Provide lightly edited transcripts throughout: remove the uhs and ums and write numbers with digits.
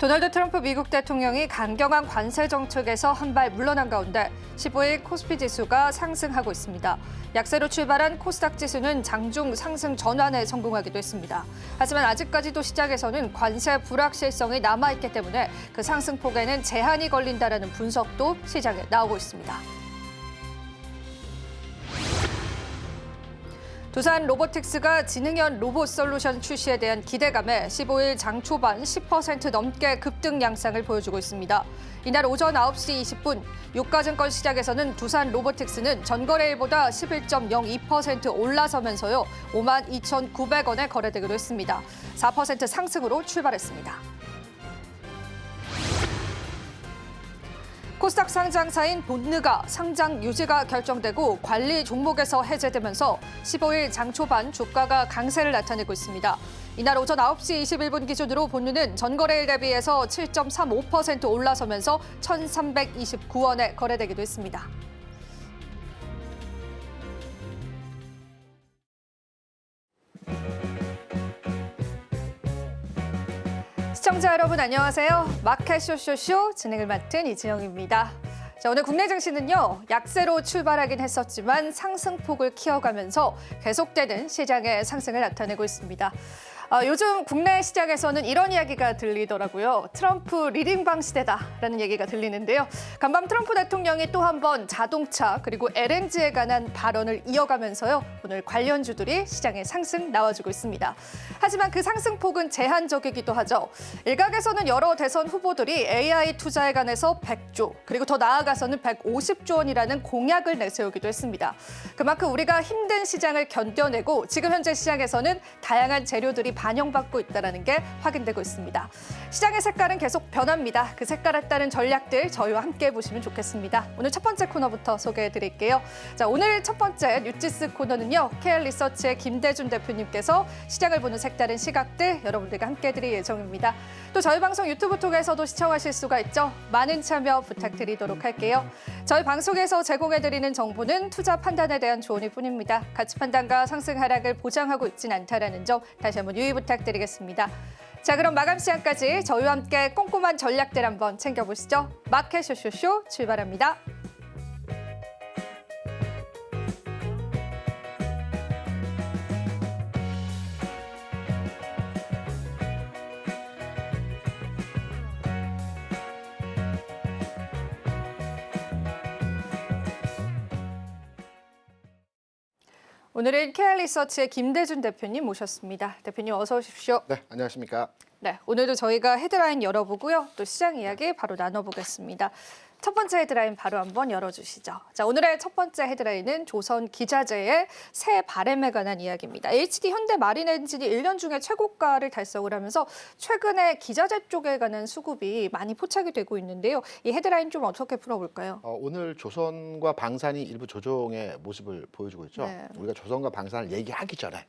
도널드 트럼프 미국 대통령이 강경한 관세 정책에서 한 발 물러난 가운데 15일 코스피 지수가 상승하고 있습니다. 약세로 출발한 코스닥 지수는 장중 상승 전환에 성공하기도 했습니다. 하지만 아직까지도 시장에서는 관세 불확실성이 남아있기 때문에 그 상승폭에는 제한이 걸린다라는 분석도 시장에 나오고 있습니다. 두산 로보틱스가 지능형 로봇 솔루션 출시에 대한 기대감에 15일 장 초반 10% 넘게 급등 양상을 보여주고 있습니다. 이날 오전 9시 20분 유가증권 시장에서는 두산 로보틱스는 전거래일보다 11.02% 올라서면서요. 52,900원에 거래되기로 했습니다. 4% 상승으로 출발했습니다. 코스닥 상장사인 본느가 상장 유지가 결정되고 관리 종목에서 해제되면서 15일 장 초반 주가가 강세를 나타내고 있습니다. 이날 오전 9시 21분 기준으로 본느는 전거래일 대비해서 7.35% 올라서면서 1,329원에 거래되기도 했습니다. 시청자 여러분 안녕하세요. 마켓 쇼쇼쇼 진행을 맡은 이진영입니다. 자, 오늘 국내 증시는요. 약세로 출발하긴 했었지만 상승폭을 키워가면서 계속되는 시장의 상승을 나타내고 있습니다. 요즘 국내 시장에서는 이런 이야기가 들리더라고요. 트럼프 리딩방 시대다라는 얘기가 들리는데요. 간밤 트럼프 대통령이 또 한 번 자동차 그리고 LNG에 관한 발언을 이어가면서요. 오늘 관련주들이 시장에 상승 나와주고 있습니다. 하지만 그 상승폭은 제한적이기도 하죠. 일각에서는 여러 대선 후보들이 AI 투자에 관해서 100조 그리고 더 나아가서는 150조 원이라는 공약을 내세우기도 했습니다. 그만큼 우리가 힘든 시장을 견뎌내고 지금 현재 시장에서는 다양한 재료들이 반영받고 있다는 게 확인되고 있습니다. 시장의 색깔은 계속 변합니다. 그 색깔에 따른 전략들 저희와 함께 보시면 좋겠습니다. 오늘 첫 번째 코너부터 소개해드릴게요. 자, 오늘 첫 번째 뉴지스 코너는요. KL리서치의 김대준 대표님께서 시장을 보는 색다른 시각들 여러분들과 함께 해드릴 예정입니다. 또 저희 방송 유튜브 통해서도 시청하실 수가 있죠. 많은 참여 부탁드리도록 할게요. 저희 방송에서 제공해드리는 정보는 투자 판단에 대한 조언일 뿐입니다. 가치 판단과 상승 하락을 보장하고 있진 않다는 점 다시 한번 유의 부탁드리겠습니다. 자, 그럼 마감 시간까지 저희와 함께 꼼꼼한 전략들 한번 챙겨보시죠. 마켓 쇼쇼쇼 출발합니다. 오늘은 KL리서치의 김대준 대표님 모셨습니다. 대표님 어서 오십시오. 네, 안녕하십니까. 네, 오늘도 저희가 헤드라인 열어보고요. 또 시장 이야기 바로 나눠보겠습니다. 첫 번째 헤드라인 바로 한번 열어주시죠. 자, 오늘의 첫 번째 헤드라인은 조선기자재의 새 바램에 관한 이야기입니다. HD 현대마린엔진이 1년 중에 최고가를 달성을 하면서 최근에 기자재 쪽에 관한 수급이 많이 포착이 되고 있는데요. 이 헤드라인 좀 어떻게 풀어볼까요? 오늘 조선과 방산이 일부 조정의 모습을 보여주고 있죠. 네. 우리가 조선과 방산을 얘기하기 전에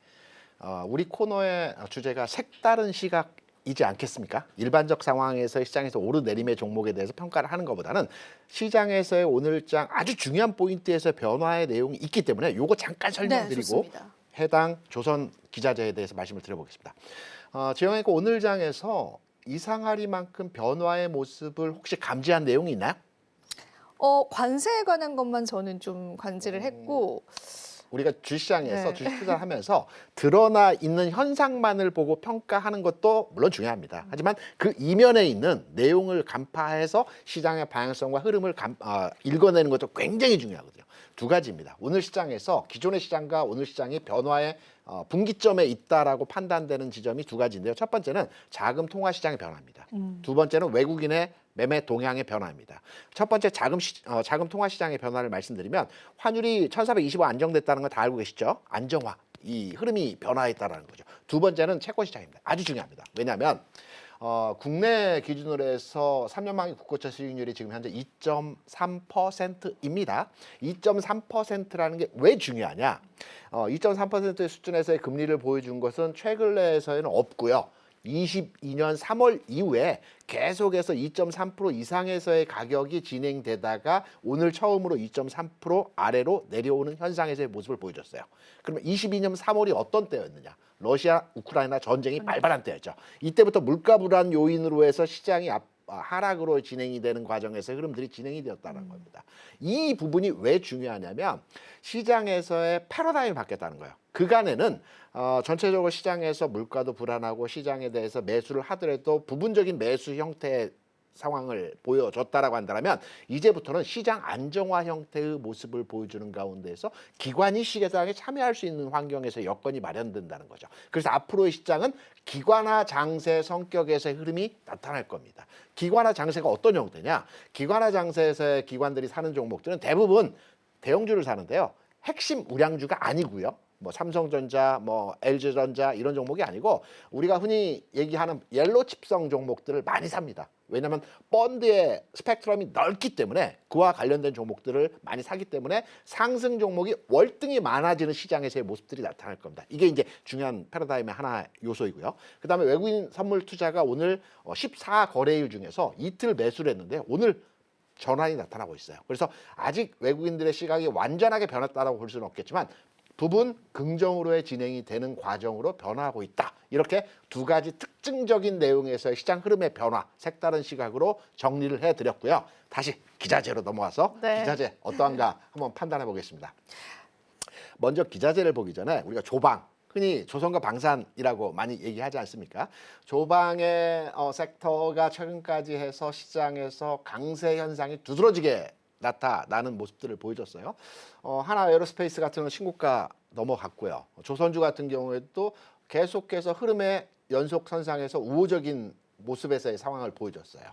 우리 코너의 주제가 색다른 시각 이지 않겠습니까? 일반적 상황에서 시장에서 오르내림의 종목에 대해서 평가를 하는 것보다는 시장에서의 오늘장 아주 중요한 포인트에서 변화의 내용이 있기 때문에 요거 잠깐 설명드리고 네, 해당 조선 기자재에 대해서 말씀을 드려보겠습니다. 지영이가 오늘장에서 이상하리만큼 변화의 모습을 혹시 감지한 내용이 있나요? 관세에 관한 것만 저는 좀 관지를 했고 우리가 주시장에서 네. 주식 투자를 하면서 드러나 있는 현상만을 보고 평가하는 것도 물론 중요합니다. 하지만 그 이면에 있는 내용을 간파해서 시장의 방향성과 흐름을 읽어내는 것도 굉장히 중요하거든요. 두 가지입니다. 오늘 시장에서 기존의 시장과 오늘 시장이 변화의 분기점에 있다라고 판단되는 지점이 두 가지인데요. 첫 번째는 자금 통화 시장의 변화입니다. 두 번째는 외국인의 매매 동향의 변화입니다. 첫 번째 자금 통화 시장의 변화를 말씀드리면 환율이 1,425 안정됐다는 거 다 알고 계시죠? 안정화, 이 흐름이 변화했다는 거죠. 두 번째는 채권 시장입니다. 아주 중요합니다. 왜냐하면 국내 기준으로 해서 3년 만기 국고채 수익률이 지금 현재 2.3%입니다. 2.3%라는 게 왜 중요하냐? 2.3%의 수준에서의 금리를 보여준 것은 최근에서는 없고요. 22년 3월 이후에 계속해서 2.3% 이상에서의 가격이 진행되다가 오늘 처음으로 2.3% 아래로 내려오는 현상에서의 모습을 보여줬어요. 그러면 22년 3월이 어떤 때였느냐? 러시아 우크라이나 전쟁이 발발한 때였죠. 이때부터 물가 불안 요인으로 해서 시장이 하락으로 진행이 되는 과정에서 흐름들이 진행이 되었다는 겁니다. 이 부분이 왜 중요하냐면 시장에서의 패러다임이 바뀌었다는 거예요. 그간에는 전체적으로 시장에서 물가도 불안하고 시장에 대해서 매수를 하더라도 부분적인 매수 형태의 상황을 보여줬다라고 한다면 이제부터는 시장 안정화 형태의 모습을 보여주는 가운데에서 기관이 시장에 참여할 수 있는 환경에서 여건이 마련된다는 거죠. 그래서 앞으로의 시장은 기관화 장세 성격에서의 흐름이 나타날 겁니다. 기관화 장세가 어떤 형태냐? 기관화 장세에서의 기관들이 사는 종목들은 대부분 대형주를 사는데요. 핵심 우량주가 아니고요. 뭐 삼성전자, 뭐 LG전자 이런 종목이 아니고 우리가 흔히 얘기하는 옐로 칩성 종목들을 많이 삽니다. 왜냐하면 펀드의 스펙트럼이 넓기 때문에 그와 관련된 종목들을 많이 사기 때문에 상승 종목이 월등히 많아지는 시장에서의 모습들이 나타날 겁니다. 이게 이제 중요한 패러다임의 하나 요소이고요. 그다음에 외국인 선물 투자가 오늘 14거래일 중에서 이틀 매수를 했는데 오늘 전환이 나타나고 있어요. 그래서 아직 외국인들의 시각이 완전하게 변했다라고 볼 수는 없겠지만 부분 긍정으로의 진행이 되는 과정으로 변화하고 있다. 이렇게 두 가지 특징적인 내용에서의 시장 흐름의 변화, 색다른 시각으로 정리를 해드렸고요. 다시 기자재로 넘어와서 네. 기자재 어떠한가 한번 판단해 보겠습니다. 먼저 기자재를 보기 전에 우리가 조방, 흔히 조선과 방산이라고 많이 얘기하지 않습니까? 조방의 섹터가 최근까지 해서 시장에서 강세 현상이 두드러지게 나타나는 모습들을 보여줬어요. 하나 에어로스페이스 같은 경우는 신고가 넘어갔고요. 조선주 같은 경우에도 계속해서 흐름의 연속 선상에서 우호적인 모습에서의 상황을 보여줬어요.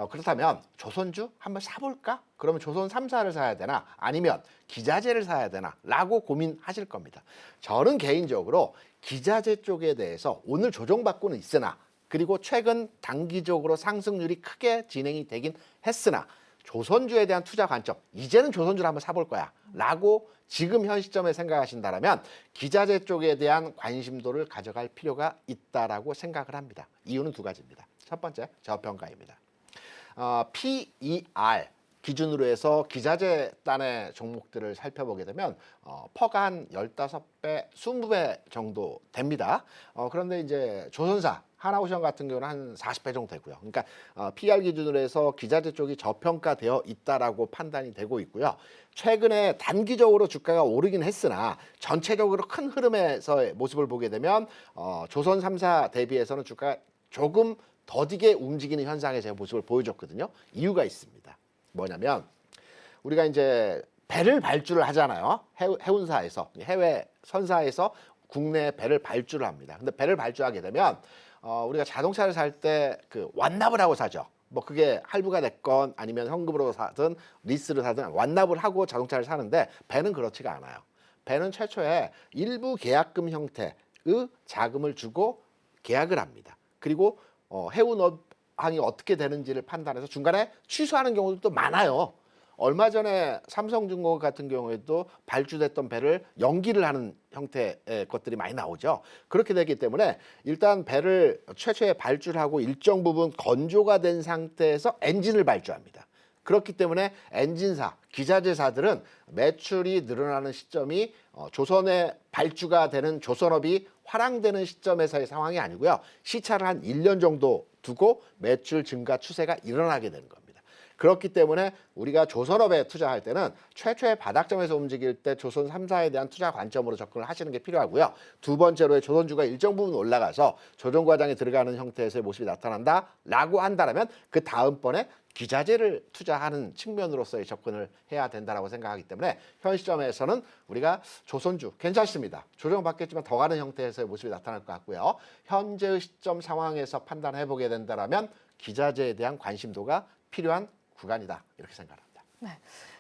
그렇다면 조선주 한번 사볼까? 그러면 조선 3사를 사야 되나? 아니면 기자재를 사야 되나? 라고 고민하실 겁니다. 저는 개인적으로 기자재 쪽에 대해서 오늘 조정받고는 있으나 그리고 최근 단기적으로 상승률이 크게 진행이 되긴 했으나 조선주에 대한 투자 관점, 이제는 조선주를 한번 사볼 거야 라고 지금 현 시점에 생각하신다면 기자재 쪽에 대한 관심도를 가져갈 필요가 있다라고 생각을 합니다. 이유는 두 가지입니다. 첫 번째, 저평가입니다. PER 기준으로 해서 기자재 단의 종목들을 살펴보게 되면 퍼가 한 15배, 20배 정도 됩니다. 그런데 이제 조선사, 하나오션 같은 경우는 한 40배 정도 되고요. 그러니까 PR 기준으로 해서 기자재 쪽이 저평가되어 있다라고 판단이 되고 있고요. 최근에 단기적으로 주가가 오르긴 했으나 전체적으로 큰 흐름에서의 모습을 보게 되면 조선 3사 대비해서는 주가가 조금 더디게 움직이는 현상에서의 모습을 보여줬거든요. 이유가 있습니다. 뭐냐면 우리가 이제 배를 발주를 하잖아요. 해운사에서 해외 선사에서 국내 배를 발주를 합니다. 근데 배를 발주하게 되면 우리가 자동차를 살 때 그 완납을 하고 사죠. 뭐 그게 할부가 됐건 아니면 현금으로 사든 리스를 사든 완납을 하고 자동차를 사는데 배는 그렇지가 않아요. 배는 최초에 일부 계약금 형태의 자금을 주고 계약을 합니다. 그리고 해운업항이 어떻게 되는지를 판단해서 중간에 취소하는 경우도 또 많아요. 얼마 전에 삼성중공업 같은 경우에도 발주됐던 배를 연기를 하는 형태의 것들이 많이 나오죠. 그렇게 되기 때문에 일단 배를 최초에 발주를 하고 일정 부분 건조가 된 상태에서 엔진을 발주합니다. 그렇기 때문에 엔진사, 기자재사들은 매출이 늘어나는 시점이 조선의 발주가 되는 조선업이 화랑되는 시점에서의 상황이 아니고요. 시차를 한 1년 정도 두고 매출 증가 추세가 일어나게 되는 겁니다. 그렇기 때문에 우리가 조선업에 투자할 때는 최초의 바닥점에서 움직일 때 조선 3사에 대한 투자 관점으로 접근을 하시는 게 필요하고요. 두 번째로의 조선주가 일정 부분 올라가서 조정 과정에 들어가는 형태에서의 모습이 나타난다라고 한다면 그 다음번에 기자재를 투자하는 측면으로서의 접근을 해야 된다라고 생각하기 때문에 현 시점에서는 우리가 조선주 괜찮습니다. 조정받겠지만 더 가는 형태에서의 모습이 나타날 것 같고요. 현재의 시점 상황에서 판단해 보게 된다면 기자재에 대한 관심도가 필요한 구간이다 이렇게 생각합니다. 네.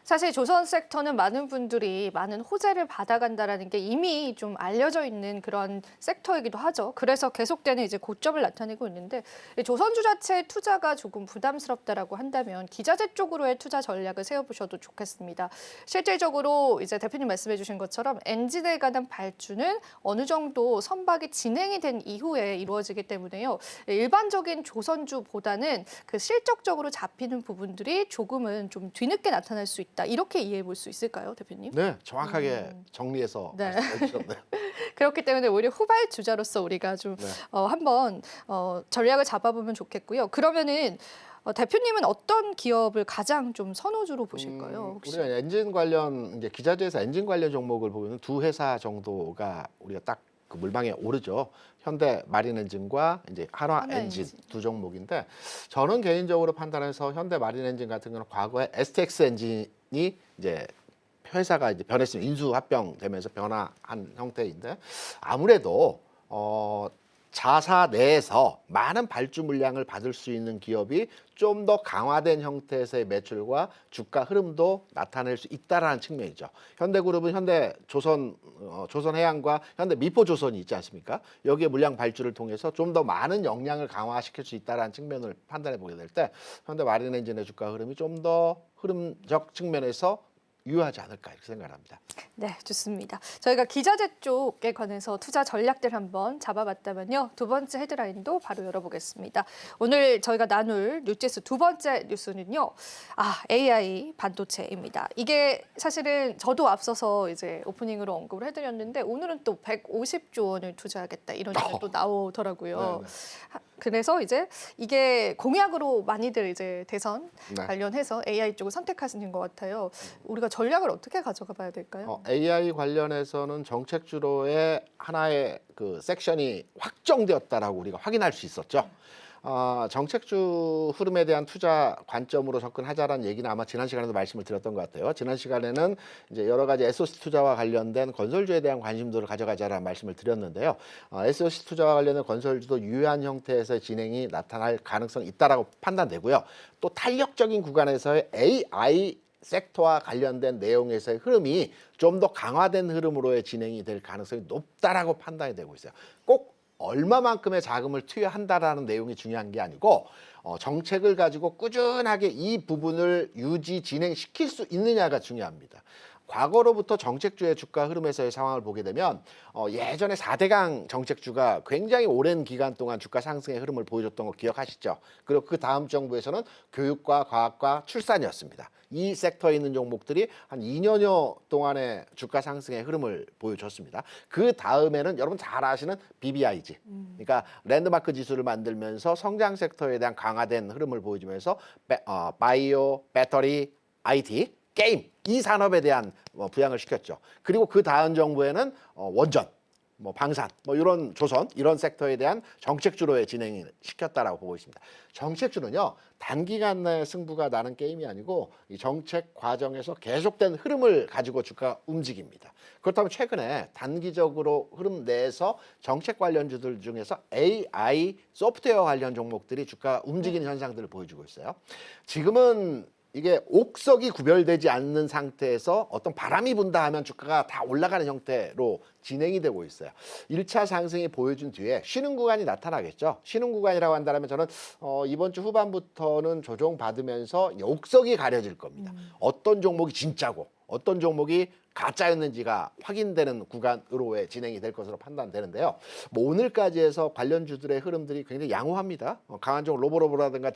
사실 조선 섹터는 많은 분들이 많은 호재를 받아간다라는 게 이미 좀 알려져 있는 그런 섹터이기도 하죠. 그래서 계속되는 이제 고점을 나타내고 있는데 이 조선주 자체의 투자가 조금 부담스럽다라고 한다면 기자재 쪽으로의 투자 전략을 세워보셔도 좋겠습니다. 실질적으로 이제 대표님 말씀해주신 것처럼 엔진에 관한 발주는 어느 정도 선박이 진행이 된 이후에 이루어지기 때문에요. 일반적인 조선주보다는 그 실적적으로 잡히는 부분들이 조금은 좀 뒤늦게 나타날 수 있다. 이렇게 이해해 볼 수 있을까요, 대표님? 네, 정확하게 정리해서 네. 말씀해 주셨네요. 그렇기 때문에 오히려 후발주자로서 우리가 좀 네. 한번 전략을 잡아보면 좋겠고요. 그러면은 대표님은 어떤 기업을 가장 좀 선호주로 보실까요? 혹시? 우리가 엔진 관련 이제 기자재에서 엔진 관련 종목을 보면 두 회사 정도가 우리가 딱 그 물망에 오르죠. 현대 마린 엔진과 이제 한화 엔진 두 종목인데 저는 개인적으로 판단해서 현대 마린 엔진 같은 경우는 과거에 STX 엔진이 이제 회사가 이제 변했으면 인수 합병되면서 변화한 형태인데 아무래도 자사 내에서 많은 발주 물량을 받을 수 있는 기업이 좀 더 강화된 형태에서의 매출과 주가 흐름도 나타낼 수 있다라는 측면이죠. 현대그룹은 조선해양과 현대미포조선이 있지 않습니까? 여기에 물량 발주를 통해서 좀 더 많은 역량을 강화시킬 수 있다라는 측면을 판단해 보게 될 때 현대 마린엔진의 주가 흐름이 좀 더 흐름적 측면에서 유효하지 않을까 이렇게 생각합니다. 네, 좋습니다. 저희가 기자재 쪽에 관해서 투자 전략들 한번 잡아봤다면요. 두 번째 헤드라인도 바로 열어보겠습니다. 오늘 저희가 나눌 뉴스 두 번째 뉴스는요. AI 반도체입니다. 이게 사실은 저도 앞서서 이제 오프닝으로 언급을 해드렸는데 오늘은 또 150조 원을 투자하겠다 이런 얘기가 또 나오더라고요. 그래서 이제 이게 공약으로 많이들 이제 대선 관련해서 AI 쪽을 선택하시는 것 같아요. 우리가 전략을 어떻게 가져가 봐야 될까요? AI 관련해서는 정책주로의 하나의 그 섹션이 확정되었다라고 우리가 확인할 수 있었죠. 정책주 흐름에 대한 투자 관점으로 접근하자라는 얘기는 아마 지난 시간에도 말씀을 드렸던 것 같아요. 지난 시간에는 이제 여러 가지 SOC 투자와 관련된 건설주에 대한 관심도를 가져가자라는 말씀을 드렸는데요. SOC 투자와 관련된 건설주도 유효한 형태에서 진행이 나타날 가능성이 있다라고 판단되고요. 또 탄력적인 구간에서의 AI 섹터와 관련된 내용에서의 흐름이 좀 더 강화된 흐름으로의 진행이 될 가능성이 높다라고 판단이 되고 있어요. 꼭 얼마만큼의 자금을 투여한다라는 내용이 중요한 게 아니고 정책을 가지고 꾸준하게 이 부분을 유지 진행시킬 수 있느냐가 중요합니다. 과거로부터 정책주의 주가 흐름에서의 상황을 보게 되면 예전에 4대강 정책주가 굉장히 오랜 기간 동안 주가 상승의 흐름을 보여줬던 거 기억하시죠? 그리고 그 다음 정부에서는 교육과 과학과 출산이었습니다. 이 섹터에 있는 종목들이 한 2년여 동안의 주가 상승의 흐름을 보여줬습니다. 그 다음에는 여러분 잘 아시는 BBIG, 그러니까 랜드마크 지수를 만들면서 성장 섹터에 대한 강화된 흐름을 보여주면서 바이오, 배터리, IT, 게임 이 산업에 대한 부양을 시켰죠. 그리고 그 다음 정부에는 원전, 방산, 이런 조선 이런 섹터에 대한 정책주로의 진행을 시켰다라고 보고 있습니다. 정책주는요 단기간 내에 승부가 나는 게임이 아니고 이 정책 과정에서 계속된 흐름을 가지고 주가 움직입니다. 그렇다면 최근에 단기적으로 흐름 내에서 정책 관련주들 중에서 AI 소프트웨어 관련 종목들이 주가 움직이는 현상들을 보여주고 있어요. 지금은 이게 옥석이 구별되지 않는 상태에서 어떤 바람이 분다 하면 주가가 다 올라가는 형태로 진행이 되고 있어요. 1차 상승이 보여준 뒤에 쉬는 구간이 나타나겠죠. 쉬는 구간이라고 한다면 저는 이번 주 후반부터는 조정받으면서 옥석이 가려질 겁니다. 어떤 종목이 진짜고 어떤 종목이 가짜였는지가 확인되는 구간으로의 진행이 될 것으로 판단되는데요. 오늘까지 해서 관련주들의 흐름들이 굉장히 양호합니다. 강한 종 로보로보라든가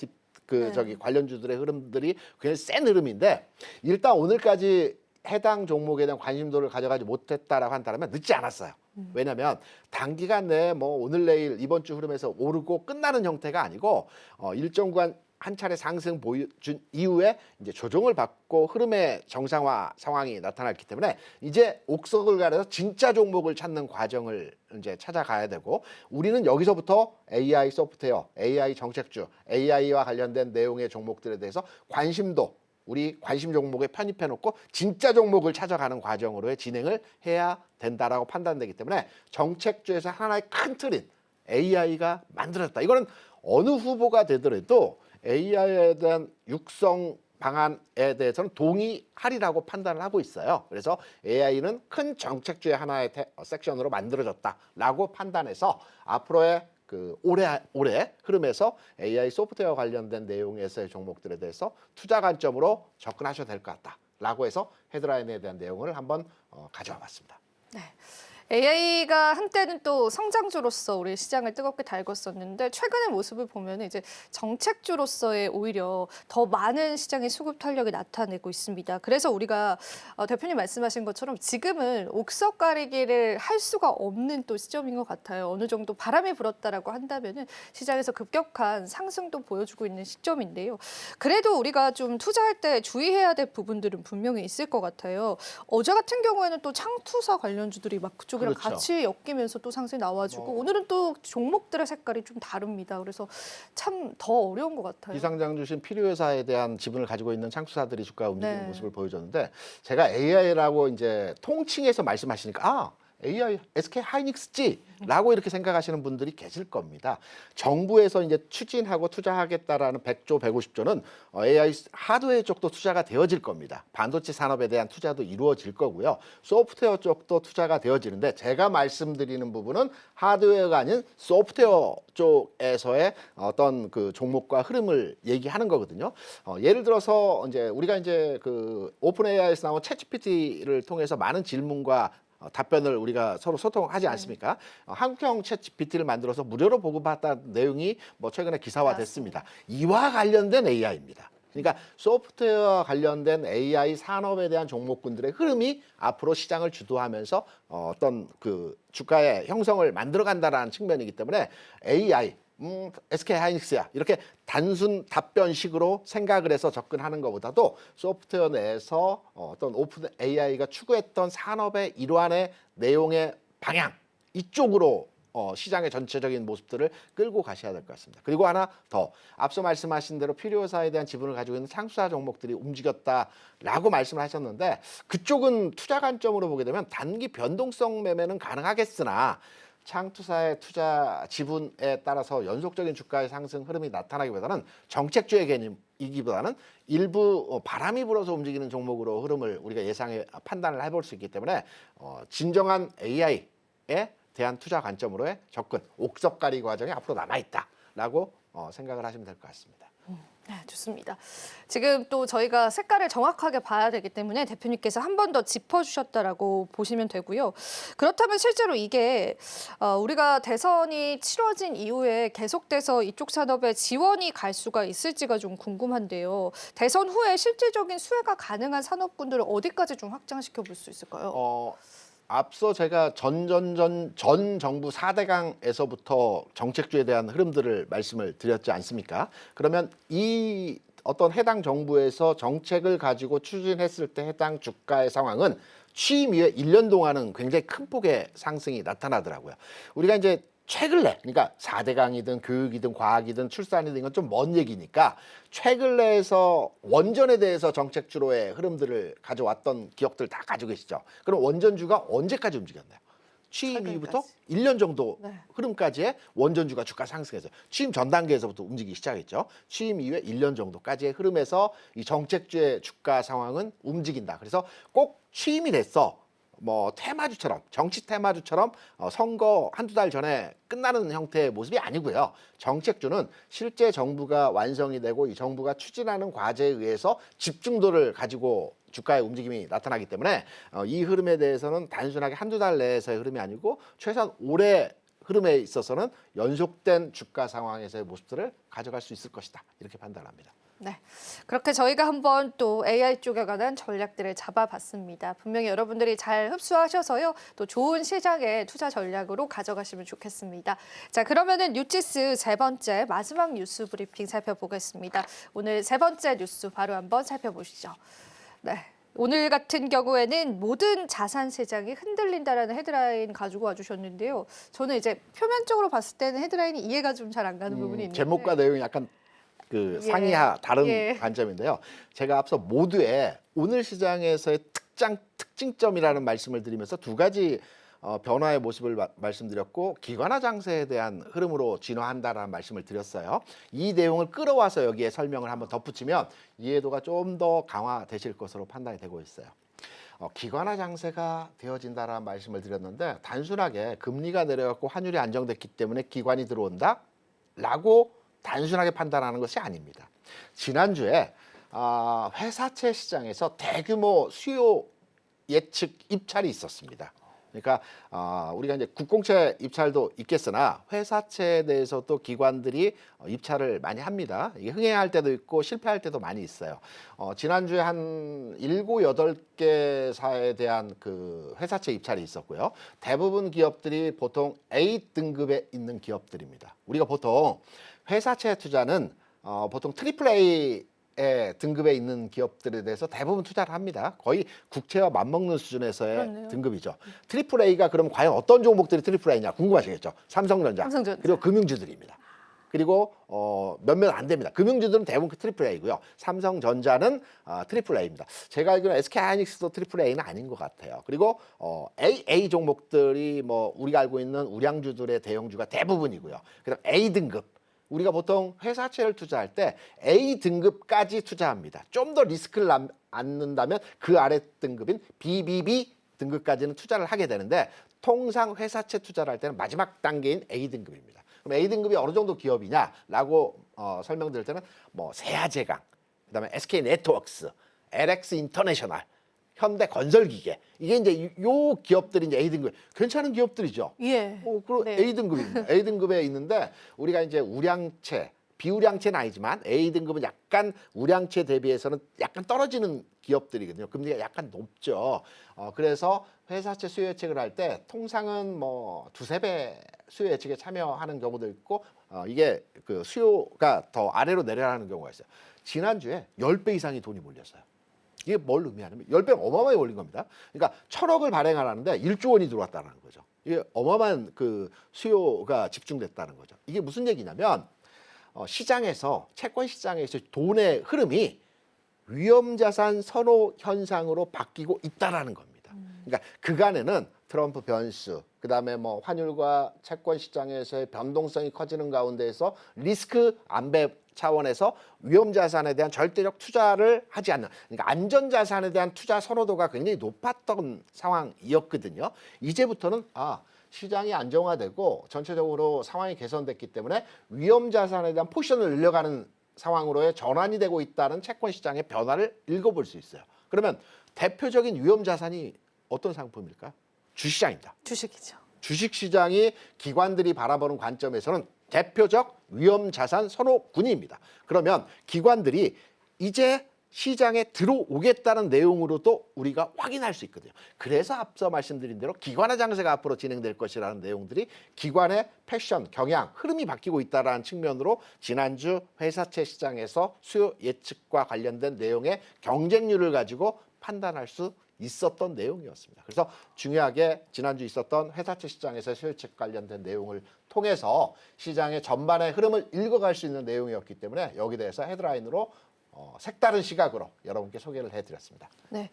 관련주들의 흐름들이 굉장히 센 흐름인데 일단 오늘까지 해당 종목에 대한 관심도를 가져가지 못했다라고 한다면 늦지 않았어요. 왜냐하면 단기간 내에 오늘 내일 이번 주 흐름에서 오르고 끝나는 형태가 아니고 일정 구간 한 차례 상승 보여준 이후에 이제 조정을 받고 흐름의 정상화 상황이 나타났기 때문에 이제 옥석을 가려서 진짜 종목을 찾는 과정을 이제 찾아가야 되고 우리는 여기서부터 AI 소프트웨어, AI 정책주, AI와 관련된 내용의 종목들에 대해서 관심도 우리 관심 종목에 편입해 놓고 진짜 종목을 찾아가는 과정으로의 진행을 해야 된다라고 판단되기 때문에 정책주에서 하나의 큰 틀인 AI가 만들어졌다. 이거는 어느 후보가 되더라도 AI에 대한 육성 방안에 대해서는 동의하리라고 판단을 하고 있어요. 그래서 AI는 큰 정책주의 하나의 섹션으로 만들어졌다라고 판단해서 앞으로의 그 올해 흐름에서 AI 소프트웨어 관련된 내용에서의 종목들에 대해서 투자 관점으로 접근하셔도 될 것 같다라고 해서 헤드라인에 대한 내용을 한번 가져와 봤습니다. 네. AI가 한때는 또 성장주로서 우리 시장을 뜨겁게 달궜었는데 최근의 모습을 보면 이제 정책주로서의 오히려 더 많은 시장의 수급 탄력이 나타내고 있습니다. 그래서 우리가 대표님 말씀하신 것처럼 지금은 옥석 가리기를 할 수가 없는 또 시점인 것 같아요. 어느 정도 바람이 불었다라고 한다면은 시장에서 급격한 상승도 보여주고 있는 시점인데요. 그래도 우리가 좀 투자할 때 주의해야 될 부분들은 분명히 있을 것 같아요. 어제 같은 경우에는 또 창투사 관련주들이 막 그쪽이랑 그렇죠. 같이 엮이면서 또 상승이 나와주고 오늘은 또 종목들의 색깔이 좀 다릅니다. 그래서 참 더 어려운 것 같아요. 비상장 주신 필요회사에 대한 지분을 가지고 있는 창수사들이 주가 움직이는 네. 모습을 보여줬는데 제가 AI라고 이제 통칭해서 말씀하시니까 AI SK 하이닉스지라고 이렇게 생각하시는 분들이 계실 겁니다. 정부에서 이제 추진하고 투자하겠다라는 100조, 150조는 AI 하드웨어 쪽도 투자가 되어질 겁니다. 반도체 산업에 대한 투자도 이루어질 거고요. 소프트웨어 쪽도 투자가 되어지는데 제가 말씀드리는 부분은 하드웨어가 아닌 소프트웨어 쪽에서의 어떤 그 종목과 흐름을 얘기하는 거거든요. 예를 들어서 이제 우리가 이제 그 오픈 AI에서 나온 챗GPT를 통해서 많은 질문과 답변을 우리가 서로 소통하지 않습니까? 한국형 챗GPT를 만들어서 무료로 보급받았다는 내용이 뭐 최근에 기사화됐습니다. 이와 관련된 AI입니다. 그러니까 소프트웨어 관련된 AI 산업에 대한 종목군들의 흐름이 앞으로 시장을 주도하면서 어떤 그 주가의 형성을 만들어간다라는 측면이기 때문에 AI SK 하이닉스야 이렇게 단순 답변식으로 생각을 해서 접근하는 것보다도 소프트웨어 내에서 어떤 오픈 AI가 추구했던 산업의 일환의 내용의 방향 이쪽으로 시장의 전체적인 모습들을 끌고 가셔야 될 것 같습니다. 그리고 하나 더 앞서 말씀하신 대로 필요사에 대한 지분을 가지고 있는 창수사 종목들이 움직였다라고 말씀을 하셨는데 그쪽은 투자 관점으로 보게 되면 단기 변동성 매매는 가능하겠으나 창투사의 투자 지분에 따라서 연속적인 주가의 상승 흐름이 나타나기보다는 정책주의 개념이기보다는 일부 바람이 불어서 움직이는 종목으로 흐름을 우리가 예상해 판단을 해볼 수 있기 때문에 진정한 AI에 대한 투자 관점으로의 접근, 옥석가리 과정이 앞으로 남아있다라고 생각을 하시면 될 것 같습니다. 네, 좋습니다. 지금 또 저희가 색깔을 정확하게 봐야 되기 때문에 대표님께서 한 번 더 짚어주셨다라고 보시면 되고요. 그렇다면 실제로 이게 우리가 대선이 치러진 이후에 계속돼서 이쪽 산업에 지원이 갈 수가 있을지가 좀 궁금한데요. 대선 후에 실질적인 수혜가 가능한 산업군들을 어디까지 좀 확장시켜 볼 수 있을까요? 앞서 제가 전 정부 4대강에서부터 정책주에 대한 흐름들을 말씀을 드렸지 않습니까? 그러면 이 어떤 해당 정부에서 정책을 가지고 추진했을 때 해당 주가의 상황은 취임 이후에 1년 동안은 굉장히 큰 폭의 상승이 나타나더라고요. 우리가 이제 최근에 그러니까 4대강이든 교육이든 과학이든 출산이든 이건 좀 먼 얘기니까 최근에서 원전에 대해서 정책주로의 흐름들을 가져왔던 기억들 다 가지고 계시죠. 그럼 원전주가 언제까지 움직였나요? 취임 이후부터 1년 정도 네. 흐름까지의 원전주가 주가 상승해서 취임 전 단계에서부터 움직이기 시작했죠. 취임 이후에 1년 정도까지의 흐름에서 이 정책주의 주가 상황은 움직인다. 그래서 꼭 취임이 됐어. 뭐 테마주처럼 정치 테마주처럼 선거 한두 달 전에 끝나는 형태의 모습이 아니고요. 정책주는 실제 정부가 완성이 되고 이 정부가 추진하는 과제에 의해서 집중도를 가지고 주가의 움직임이 나타나기 때문에 이 흐름에 대해서는 단순하게 한두 달 내에서의 흐름이 아니고 최소한 올해 흐름에 있어서는 연속된 주가 상황에서의 모습들을 가져갈 수 있을 것이다. 이렇게 판단합니다. 네, 그렇게 저희가 한번 또 AI 쪽에 관한 전략들을 잡아봤습니다. 분명히 여러분들이 잘 흡수하셔서요, 또 좋은 시장의 투자 전략으로 가져가시면 좋겠습니다. 자, 그러면은 뉴지스 세 번째 마지막 뉴스 브리핑 살펴보겠습니다. 오늘 세 번째 뉴스 바로 한번 살펴보시죠. 네. 오늘 같은 경우에는 모든 자산 시장이 흔들린다라는 헤드라인 가지고 와주셨는데요. 저는 이제 표면적으로 봤을 때는 헤드라인이 이해가 좀 잘 안 가는 부분이 있는데 제목과 내용이 약간 그 예. 상이하 다른 예. 관점인데요. 제가 앞서 모두에 오늘 시장에서의 특징점이라는 말씀을 드리면서 두 가지 변화의 모습을 말씀드렸고 기관화 장세에 대한 흐름으로 진화한다라는 말씀을 드렸어요. 이 내용을 끌어와서 여기에 설명을 한번 덧붙이면 이해도가 좀 더 강화되실 것으로 판단이 되고 있어요. 기관화 장세가 되어진다라는 말씀을 드렸는데 단순하게 금리가 내려갔고 환율이 안정됐기 때문에 기관이 들어온다라고 단순하게 판단하는 것이 아닙니다. 지난주에 회사채 시장에서 대규모 수요 예측 입찰이 있었습니다. 그러니까 우리가 이제 국공채 입찰도 있겠으나 회사채에 대해서도 기관들이 입찰을 많이 합니다. 이게 흥행할 때도 있고 실패할 때도 많이 있어요. 지난주에 한 7, 8개사에 대한 그 회사채 입찰이 있었고요. 대부분 기업들이 보통 A 등급에 있는 기업들입니다. 우리가 보통 회사채 투자는 보통 트리플 A 등급에 있는 기업들에 대해서 대부분 투자를 합니다. 거의 국채와 맞먹는 수준에서의 그렇네요. 등급이죠. 트리플 A가 그럼 과연 어떤 종목들이 트리플 A냐 궁금하시겠죠. 삼성전자, 삼성전자. 그리고 금융주들입니다. 그리고 몇몇 안 됩니다. 금융주들은 대부분 트리플 A고요. 삼성전자는 트리플 A입니다. 제가 알기로는 SK하이닉스도 트리플 A는 아닌 것 같아요. 그리고 AA 종목들이 뭐 우리가 알고 있는 우량주들의 대형주가 대부분이고요. 그다음 A 등급. 우리가 보통 회사채를 투자할 때 A 등급까지 투자합니다. 좀 더 리스크를 안는다면 그 아래 등급인 BBB 등급까지는 투자를 하게 되는데 통상 회사채 투자를 할 때는 마지막 단계인 A 등급입니다. 그럼 A 등급이 어느 정도 기업이냐라고 설명드릴 때는 뭐 세아제강, 그다음에 SK네트워크스, LX 인터내셔널, 현대건설기계 이게 이제 요 기업들이 이제 A 등급 괜찮은 기업들이죠. 예. 그리고 네. A 등급입니다. A 등급에 있는데 우리가 이제 우량채, 비우량채는 아니지만 A 등급은 약간 우량채 대비해서는 약간 떨어지는 기업들이거든요. 금리가 약간 높죠. 그래서 회사채 수요 예측을 할 때 통상은 뭐 2~3배 수요 예측에 참여하는 경우도 있고 이게 그 수요가 더 아래로 내려가는 경우가 있어요. 지난주에 10배 이상의 돈이 몰렸어요. 이게 뭘 의미하냐면 10배는 어마어마하게 올린 겁니다. 그러니까 1,000억을 발행하라는데 1조 원이 들어왔다는 거죠. 이게 어마어마한 그 수요가 집중됐다는 거죠. 이게 무슨 얘기냐면 시장에서 채권 시장에서 돈의 흐름이 위험자산 선호 현상으로 바뀌고 있다라는 겁니다. 그러니까 그간에는 트럼프 변수, 그다음에 뭐 환율과 채권 시장에서의 변동성이 커지는 가운데에서 리스크 안배 차원에서 위험 자산에 대한 절대적 투자를 하지 않는, 그러니까 안전 자산에 대한 투자 선호도가 굉장히 높았던 상황이었거든요. 이제부터는 시장이 안정화되고 전체적으로 상황이 개선됐기 때문에 위험 자산에 대한 포지션을 늘려가는 상황으로의 전환이 되고 있다는 채권 시장의 변화를 읽어볼 수 있어요. 그러면 대표적인 위험 자산이 어떤 상품일까? 주시장입니다. 주식이죠. 주식시장이 기관들이 바라보는 관점에서는 대표적 위험자산 선호군입니다. 그러면 기관들이 이제 시장에 들어오겠다는 내용으로도 우리가 확인할 수 있거든요. 그래서 앞서 말씀드린 대로 기관화 장세가 앞으로 진행될 것이라는 내용들이 기관의 패션, 경향, 흐름이 바뀌고 있다는 측면으로 지난주 회사채 시장에서 수요 예측과 관련된 내용의 경쟁률을 가지고 판단할 수 있었던 내용이었습니다. 그래서 중요하게 지난주 있었던 회사채 시장에서 수요예측 관련된 내용을 통해서 시장의 전반의 흐름을 읽어갈 수 있는 내용이었기 때문에 여기 대해서 헤드라인으로 색다른 시각으로 여러분께 소개를 해드렸습니다. 네.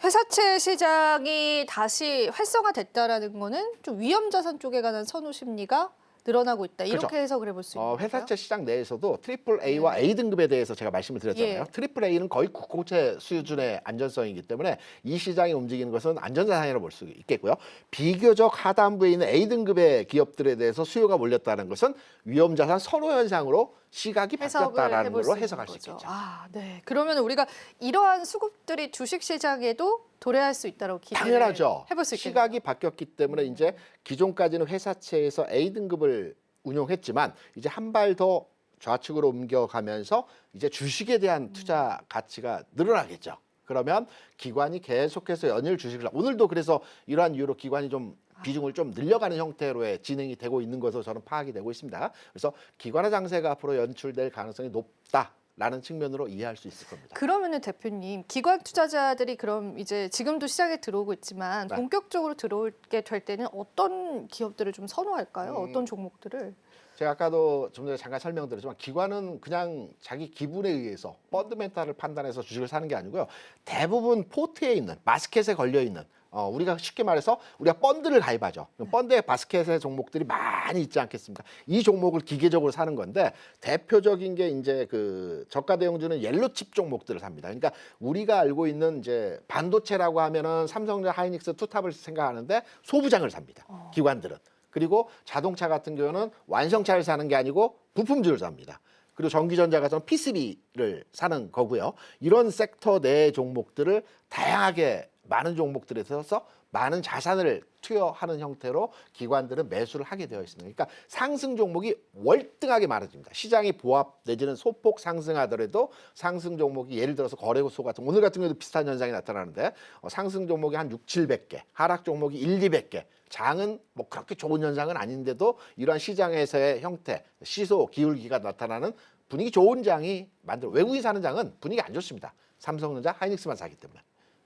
회사채 시장이 다시 활성화됐다라는 거는 좀 위험 자산 쪽에 관한 선호 심리가 늘어나고 있다. 이렇게 그렇죠. 해석을 해볼 수 있는 거죠. 회사채 시장 내에서도 트리플 A와 A 등급에 대해서 제가 말씀을 드렸잖아요. 예. 트리플 A는 거의 국고채 수준의 안전성이기 때문에 이 시장이 움직이는 것은 안전자산이라고 볼 수 있겠고요. 비교적 하단부에 있는 A 등급의 기업들에 대해서 수요가 몰렸다는 것은 위험자산 선호 현상으로 시각이 바뀌었다라는 걸로 해석할 수 있겠죠. 네. 그러면 우리가 이러한 수급들이 주식 시장에도 도래할 수 있다고 기대를 당연하죠. 해볼 수 있겠네요. 시각이 바뀌었기 때문에 이제 기존까지는 회사채에서 A 등급을 운용했지만 이제 한 발 더 좌측으로 옮겨가면서 이제 주식에 대한 투자 가치가 늘어나겠죠. 그러면 기관이 계속해서 연일 주식을 오늘도 그래서 이러한 이유로 기관이 좀 비중을 좀 늘려가는 형태로의 진행이 되고 있는 것으로 저는 파악이 되고 있습니다. 그래서 기관화 장세가 앞으로 연출될 가능성이 높다라는 측면으로 이해할 수 있을 겁니다. 그러면은 대표님, 기관 투자자들이 그럼 이제 지금도 시장에 들어오고 있지만 네. 본격적으로 들어오게 될 때는 어떤 기업들을 좀 선호할까요? 어떤 종목들을? 제가 아까도 좀 전에 잠깐 설명드렸지만 기관은 그냥 자기 기분에 의해서 펀드멘탈을 판단해서 주식을 사는 게 아니고요. 대부분 포트에 있는 마스켓에 걸려 있는 우리가 쉽게 말해서 우리가 펀드를 가입하죠. 펀드의 바스켓의 종목들이 많이 있지 않겠습니까? 이 종목을 기계적으로 사는 건데 대표적인 게 이제 그 저가 대형주는 옐로칩 종목들을 삽니다. 그러니까 우리가 알고 있는 이제 반도체라고 하면은 삼성전자, 하이닉스, 투탑을 생각하는데 소부장을 삽니다. 기관들은. 그리고 자동차 같은 경우는 완성차를 사는 게 아니고 부품주를 삽니다. 그리고 전기전자 같은 PCB를 사는 거고요. 이런 섹터 내 종목들을 다양하게 많은 종목들에 있어서 많은 자산을 투여하는 형태로 기관들은 매수를 하게 되어 있습니다. 그러니까 상승 종목이 월등하게 많아집니다. 시장이 보합 내지는 소폭 상승하더라도 상승 종목이 예를 들어서 거래소 같은 오늘 같은 경우도 비슷한 현상이 나타나는데 상승 종목이 한 6, 700개, 하락 종목이 1, 200개. 장은 뭐 그렇게 좋은 현상은 아닌데도 이러한 시장에서의 형태, 시소, 기울기가 나타나는 분위기 좋은 장이 만들어. 외국인 사는 장은 분위기 안 좋습니다. 삼성전자, 하이닉스만 사기 때문에.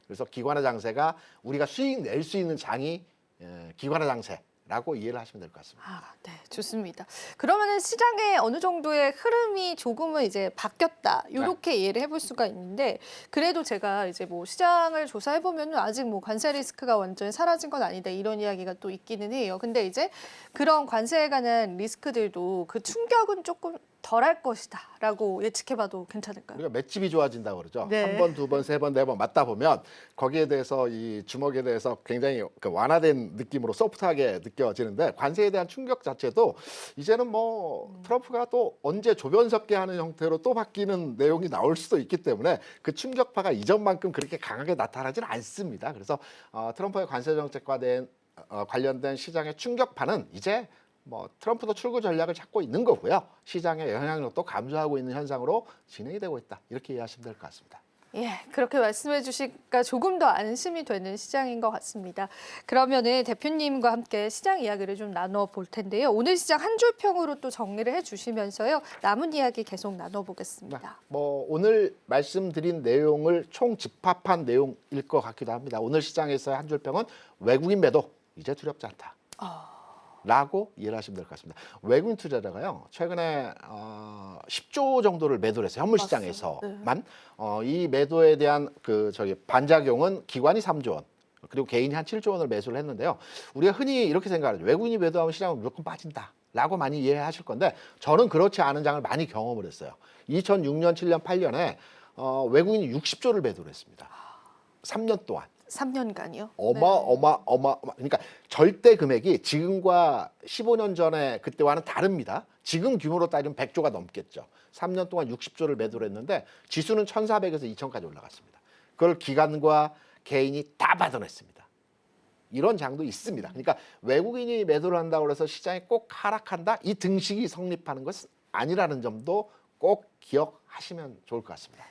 그래서 기관화 장세가 우리가 수익 낼 수 있는 장이 기관화 장세라고 이해를 하시면 될 것 같습니다. 아, 네, 좋습니다. 그러면은 시장의 어느 정도의 흐름이 조금은 이제 바뀌었다. 이렇게 이해를 해볼 수가 있는데 그래도 제가 이제 뭐 시장을 조사해 보면은 아직 뭐 관세 리스크가 완전히 사라진 건 아니다 이런 이야기가 또 있기는 해요. 근데 이제 그런 관세에 관한 리스크들도 그 충격은 조금 덜할 것이다라고 예측해봐도 괜찮을까요? 우리가 맷집이 좋아진다고 그러죠. 네. 한 번, 두 번, 세 번, 네 번 맞다 보면 거기에 대해서 이 주먹에 대해서 굉장히 그 완화된 느낌으로 소프트하게 느껴지는데 관세에 대한 충격 자체도 이제는 뭐 트럼프가 또 언제 조변석계 하는 형태로 또 바뀌는 내용이 나올 수도 있기 때문에 그 충격파가 이전만큼 그렇게 강하게 나타나지는 않습니다. 그래서 트럼프의 관세 정책과 관련된 시장의 충격파는 이제 뭐 트럼프도 출구 전략을 찾고 있는 거고요. 시장의 영향력도 감소하고 있는 현상으로 진행이 되고 있다. 이렇게 이해하시면 될 것 같습니다. 예, 그렇게 말씀해 주시니까 조금 더 안심이 되는 시장인 것 같습니다. 그러면은 대표님과 함께 시장 이야기를 좀 나눠 볼 텐데요. 오늘 시장 한 줄 평으로 또 정리를 해 주시면서요. 남은 이야기 계속 나눠 보겠습니다. 뭐 오늘 말씀드린 내용을 총 집합한 내용일 것 같기도 합니다. 오늘 시장에서의 한 줄 평은 외국인 매도 이제 두렵지 않다. 라고 이해를 하시면 될 것 같습니다. 외국인 투자자가요 최근에 10조 정도를 매도를 했어요. 현물 시장에서만. 이 매도에 대한 반작용은 기관이 3조 원 그리고 개인이 한 7조 원을 매수를 했는데요. 우리가 흔히 이렇게 생각하죠. 외국인이 매도하면 시장은 무조건 빠진다. 라고 많이 이해하실 건데 저는 그렇지 않은 장을 많이 경험을 했어요. 2006년, 7년, 8년에 외국인이 60조를 매도를 했습니다. 3년 동안. 3년간이요? 그러니까 절대 금액이 지금과 15년 전에 그때와는 다릅니다. 지금 규모로 따지면 100조가 넘겠죠. 3년 동안 60조를 매도를 했는데 지수는 1,400에서 2,000까지 올라갔습니다. 그걸 기관과 개인이 다 받아냈습니다. 이런 장도 있습니다. 그러니까 외국인이 매도를 한다고 해서 시장이 꼭 하락한다? 이 등식이 성립하는 것은 아니라는 점도 꼭 기억하시면 좋을 것 같습니다.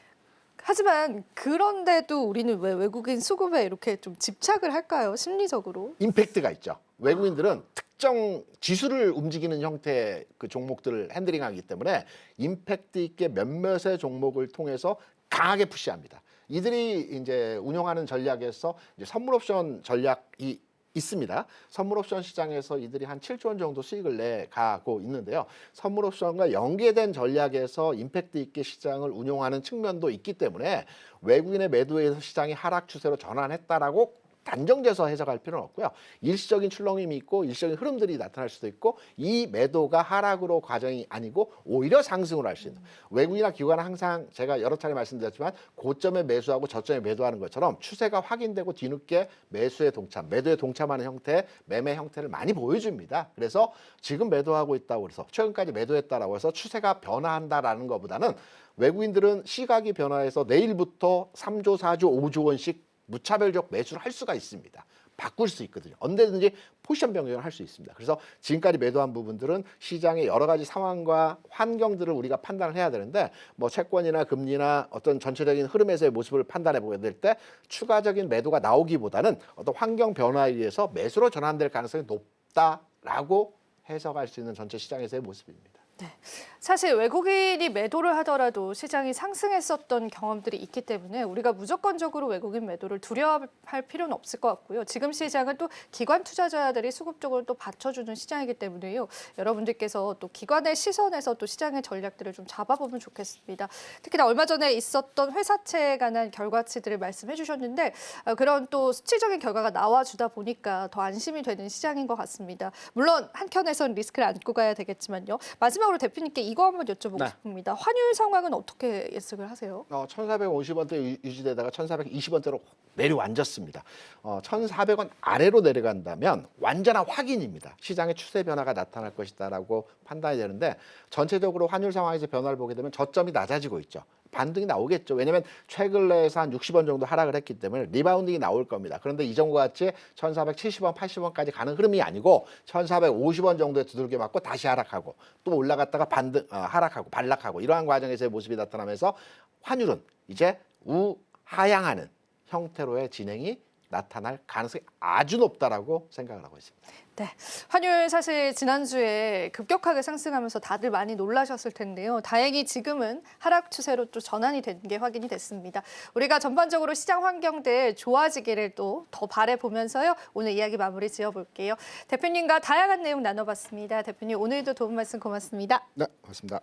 하지만 그런데도 우리는 왜 외국인 수급에 이렇게 좀 집착을 할까요? 심리적으로. 임팩트가 있죠. 외국인들은 특정 지수를 움직이는 형태의 그 종목들을 핸들링하기 때문에 임팩트 있게 몇몇의 종목을 통해서 강하게 푸시합니다. 이들이 이제 운영하는 전략에서 이제 선물 옵션 전략이 있습니다. 선물 옵션 시장에서 이들이 한 7조 원 정도 수익을 내가고 있는데요. 선물 옵션과 연계된 전략에서 임팩트 있게 시장을 운용하는 측면도 있기 때문에 외국인의 매도에서 시장이 하락 추세로 전환했다라고 단정돼서 해석할 필요는 없고요. 일시적인 출렁임이 있고 일시적인 흐름들이 나타날 수도 있고 이 매도가 하락으로 과정이 아니고 오히려 상승으로 할 수 있는 외국인이나 기관은 항상 제가 여러 차례 말씀드렸지만 고점에 매수하고 저점에 매도하는 것처럼 추세가 확인되고 뒤늦게 매수에 동참, 매도에 동참하는 형태의 매매 형태를 많이 보여줍니다. 그래서 지금 매도하고 있다고 해서 최근까지 매도했다라고 해서 추세가 변화한다라는 것보다는 외국인들은 시각이 변화해서 내일부터 3조, 4조, 5조 원씩 무차별적 매수를 할 수가 있습니다. 바꿀 수 있거든요. 언제든지 포지션 변경을 할 수 있습니다. 그래서 지금까지 매도한 부분들은 시장의 여러 가지 상황과 환경들을 우리가 판단을 해야 되는데 뭐 채권이나 금리나 어떤 전체적인 흐름에서의 모습을 판단해 보게 될 때 추가적인 매도가 나오기보다는 어떤 환경 변화에 의해서 매수로 전환될 가능성이 높다라고 해석할 수 있는 전체 시장에서의 모습입니다. 사실 외국인이 매도를 하더라도 시장이 상승했었던 경험들이 있기 때문에 우리가 무조건적으로 외국인 매도를 두려워할 필요는 없을 것 같고요. 지금 시장은 또 기관 투자자들이 수급적으로 또 받쳐주는 시장이기 때문에요. 여러분들께서 또 기관의 시선에서 또 시장의 전략들을 좀 잡아보면 좋겠습니다. 특히나 얼마 전에 있었던 회사채에 관한 결과치들을 말씀해 주셨는데 그런 또 수치적인 결과가 나와주다 보니까 더 안심이 되는 시장인 것 같습니다. 물론 한켠에선 리스크를 안고 가야 되겠지만요. 마지막으로 대표님께 이거 한번 여쭤보고 싶습니다. 환율 상황은 어떻게 예측을 하세요? 1,450원대 유지되다가 1,420원대로 내려앉았습니다. 1,400원 아래로 내려간다면 완전한 확인입니다. 시장의 추세 변화가 나타날 것이다라고 판단이 되는데 전체적으로 환율 상황에서 변화를 보게 되면 저점이 낮아지고 있죠. 반등이 나오겠죠. 왜냐하면 최근 내에서 한 60원 정도 하락을 했기 때문에 리바운딩이 나올 겁니다. 그런데 이전과 같이 1,470원, 80원까지 가는 흐름이 아니고 1,450원 정도에 두들겨 맞고 다시 하락하고 또 올라갔다가 하락하고 반락하고 이러한 과정에서의 모습이 나타나면서 환율은 이제 우하향하는 형태로의 진행이 나타날 가능성이 아주 높다라고 생각을 하고 있습니다. 네, 환율 사실 지난주에 급격하게 상승하면서 다들 많이 놀라셨을 텐데요. 다행히 지금은 하락 추세로 또 전환이 된 게 확인이 됐습니다. 우리가 전반적으로 시장 환경들 좋아지기를 또 더 바라보면서요. 오늘 이야기 마무리 지어볼게요. 대표님과 다양한 내용 나눠봤습니다. 대표님 오늘도 도움 말씀 고맙습니다. 네, 고맙습니다.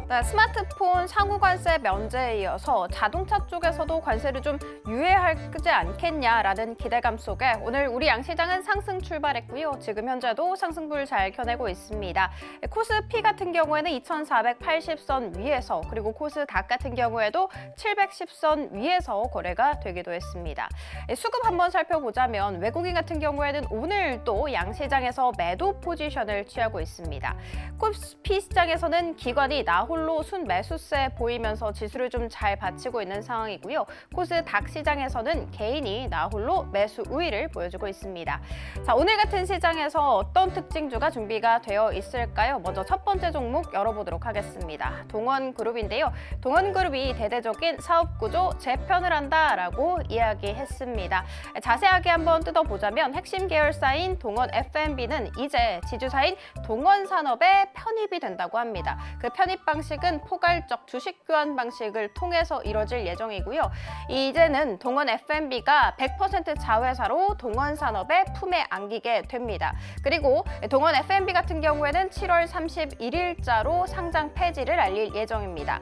네, 스마트폰 상호 관세 면제에 이어서 자동차 쪽에서도 관세를 좀 유예하지 않겠냐라는 기대감 속에 오늘 우리 양시장은 상승 출발했고요. 지금 현재도 상승불 잘 켜내고 있습니다. 코스피 같은 경우에는 2,480선 위에서 그리고 코스닥 같은 경우에도 710선 위에서 거래가 되기도 했습니다. 수급 한번 살펴보자면 외국인 같은 경우에는 오늘 또 양시장에서 매도 포지션을 취하고 있습니다. 코스피 시장에서는 기관이 나홀로 순매수세 보이면서 지수를 좀 잘 받치고 있는 상황이고요. 코스닥 시장에서는 개인이 나홀로 매수 우위를 보여주고 있습니다. 자, 오늘 같은 시장에서 어떤 특징주가 준비가 되어 있을까요? 먼저 첫 번째 종목 열어보도록 하겠습니다. 동원그룹인데요. 동원그룹이 대대적인 사업구조 재편을 한다라고 이야기했습니다. 자세하게 한번 뜯어보자면 핵심 계열사인 동원 F&B는 이제 지주사인 동원산업에 편입이 된다고 합니다. 그 편입 방식은 포괄적 주식 교환 방식을 통해서 이뤄질 예정이고요. 이제는 동원 F&B가 100% 자회사로 동원산업의 품에 안기게 됩니다. 그리고 동원 F&B 같은 경우에는 7월 31일자로 상장 폐지를 알릴 예정입니다.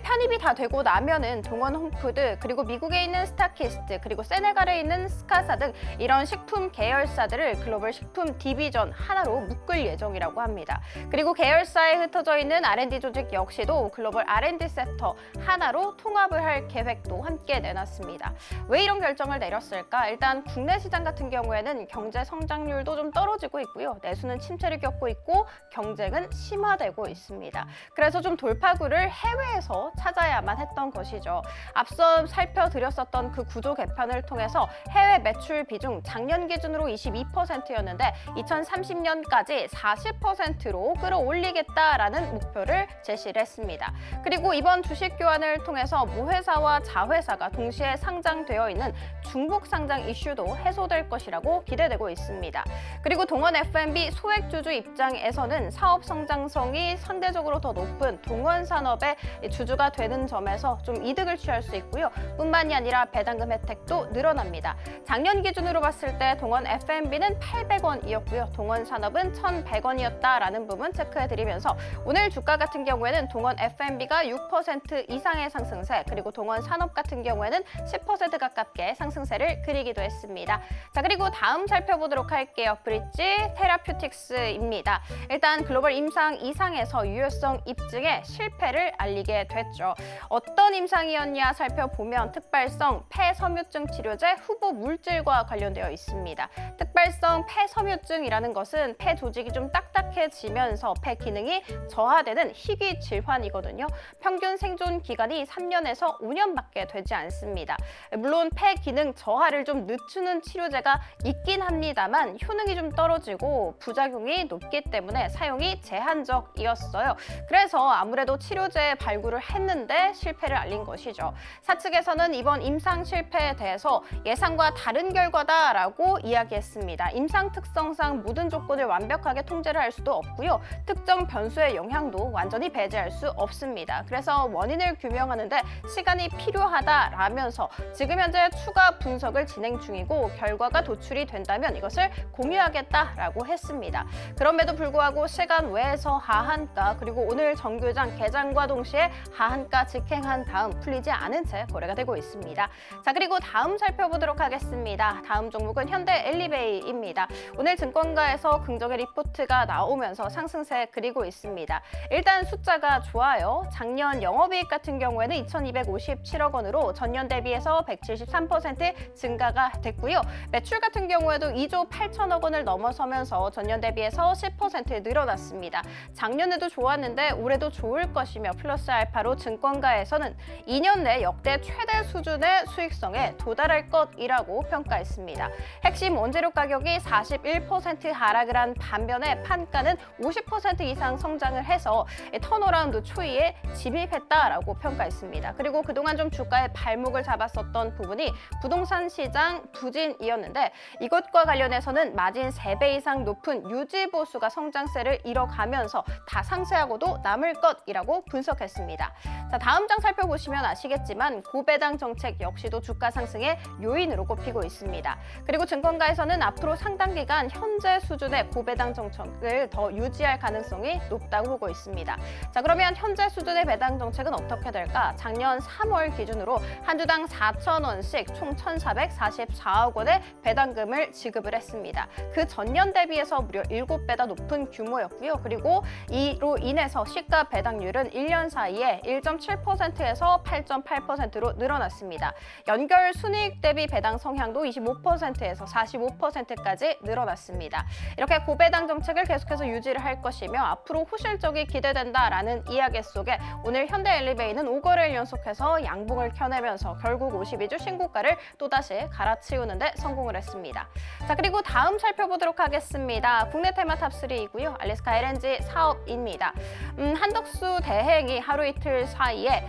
편입이 다 되고 나면은 동원 홈푸드 그리고 미국에 있는 스타키스트 그리고 세네갈에 있는 스카사 등 이런 식품 계열사들을 글로벌 식품 디비전 하나로 묶을 예정이라고 합니다. 그리고 계열사에 흩어져 있는 R&D 조직 역시도 글로벌 R&D 센터 하나로 통합을 할 계획도 함께 내놨습니다. 왜 이런 결정을 내렸을까? 일단 국내 시장 같은 경우에는 경제 성장률도 좀 떨어지고 있고요. 내수는 침체를 겪고 있고 경쟁은 심화되고 있습니다. 그래서 좀 돌파구를 해외에서 찾아야만 했던 것이죠. 앞서 살펴드렸었던 그 구조 개편을 통해서 해외 매출 비중 작년 기준으로 22%였는데 2030년까지 40%로 끌어올리겠다라는 목표를 제시를 했습니다. 그리고 이번 주식 교환을 통해서 무회사와 자회사가 동시에 상장되어 있는 중복 상장 이슈도 해소될 것이라고 기대되고 있습니다. 그리고 동원 F&B 소액주주 입장에서는 사업 성장성이 상대적으로 더 높은 동원산업의 주주가 되는 점에서 좀 이득을 취할 수 있고요. 뿐만이 아니라 배당금 혜택도 늘어납니다. 작년 기준으로 봤을 때 동원 F&B는 800원이었고요. 동원산업은 1,100원이었다라는 부분 체크해드리면서 오늘 주가 같은 경우에는 경우에는 동원 F&B가 6% 이상의 상승세, 그리고 동원 산업 같은 경우에는 10% 가깝게 상승세를 그리기도 했습니다. 자, 그리고 다음 살펴보도록 할게요. 브릿지 테라퓨틱스입니다. 일단 글로벌 임상 2상에서 유효성 입증에 실패를 알리게 됐죠. 어떤 임상이었냐 살펴보면 특발성 폐섬유증 치료제 후보 물질과 관련되어 있습니다. 특발성 폐섬유증이라는 것은 폐 조직이 좀 딱딱해지면서 폐 기능이 저하되는 희귀 질환이거든요. 평균 생존 기간이 3년에서 5년밖에 되지 않습니다. 물론 폐 기능 저하를 좀 늦추는 치료제가 있긴 합니다만 효능이 좀 떨어지고 부작용이 높기 때문에 사용이 제한적이었어요. 그래서 아무래도 치료제 발굴을 했는데 실패를 알린 것이죠. 사측에서는 이번 임상 실패에 대해서 예상과 다른 결과다라고 이야기했습니다. 임상 특성상 모든 조건을 완벽하게 통제를 할 수도 없고요. 특정 변수의 영향도 완전히 배제할 수 없습니다. 그래서 원인을 규명하는데 시간이 필요하다라면서 지금 현재 추가 분석을 진행 중이고 결과가 도출이 된다면 이것을 공유하겠다라고 했습니다. 그럼에도 불구하고 시간 외에서 하한가 그리고 오늘 정규장 개장과 동시에 하한가 직행한 다음 풀리지 않은 채 거래가 되고 있습니다. 자, 그리고 다음 살펴보도록 하겠습니다. 다음 종목은 현대 엘리베이입니다. 오늘 증권가에서 긍정의 리포트가 나오면서 상승세 그리고 있습니다. 일단 숫자가 좋아요. 작년 영업이익 같은 경우에는 2,257억 원으로 전년 대비해서 173% 증가가 됐고요. 매출 같은 경우에도 2조 8천억 원을 넘어서면서 전년 대비해서 10% 늘어났습니다. 작년에도 좋았는데 올해도 좋을 것이며 플러스 알파로 증권가에서는 2년 내 역대 최대 수준의 수익성에 도달할 것이라고 평가했습니다. 핵심 원재료 가격이 41% 하락을 한 반면에 판가는 50% 이상 성장을 해서 턴어라운드 초이에 진입했다라고 평가했습니다. 그리고 그동안 좀 주가의 발목을 잡았었던 부분이 부동산 시장 부진이었는데 이것과 관련해서는 마진 3배 이상 높은 유지보수가 성장세를 이뤄가면서 다 상쇄하고도 남을 것이라고 분석했습니다. 자, 다음 장 살펴보시면 아시겠지만 고배당 정책 역시도 주가 상승의 요인으로 꼽히고 있습니다. 그리고 증권가에서는 앞으로 상당 기간 현재 수준의 고배당 정책을 더 유지할 가능성이 높다고 보고 있습니다. 자, 그러면 현재 수준의 배당 정책은 어떻게 될까? 작년 3월 기준으로 한 주당 4,000원씩 총 1,444억 원의 배당금을 지급을 했습니다. 그 전년 대비해서 무려 7배다 높은 규모였고요. 그리고 이로 인해서 시가 배당률은 1년 사이에 1.7%에서 8.8%로 늘어났습니다. 연결 순이익 대비 배당 성향도 25%에서 45%까지 늘어났습니다. 이렇게 고배당 정책을 계속해서 유지를 할 것이며 앞으로 호실적이 기대된다라는 이야기 속에 오늘 현대 엘리베이는 5거래를 연속해서 양봉을 켜내면서 결국 52주 신고가를 또다시 갈아치우는데 성공을 했습니다. 자, 그리고 다음 살펴보도록 하겠습니다. 국내 테마 탑3이고요. 알래스카 LNG 사업입니다. 한덕수 대행이 하루 이틀 사이에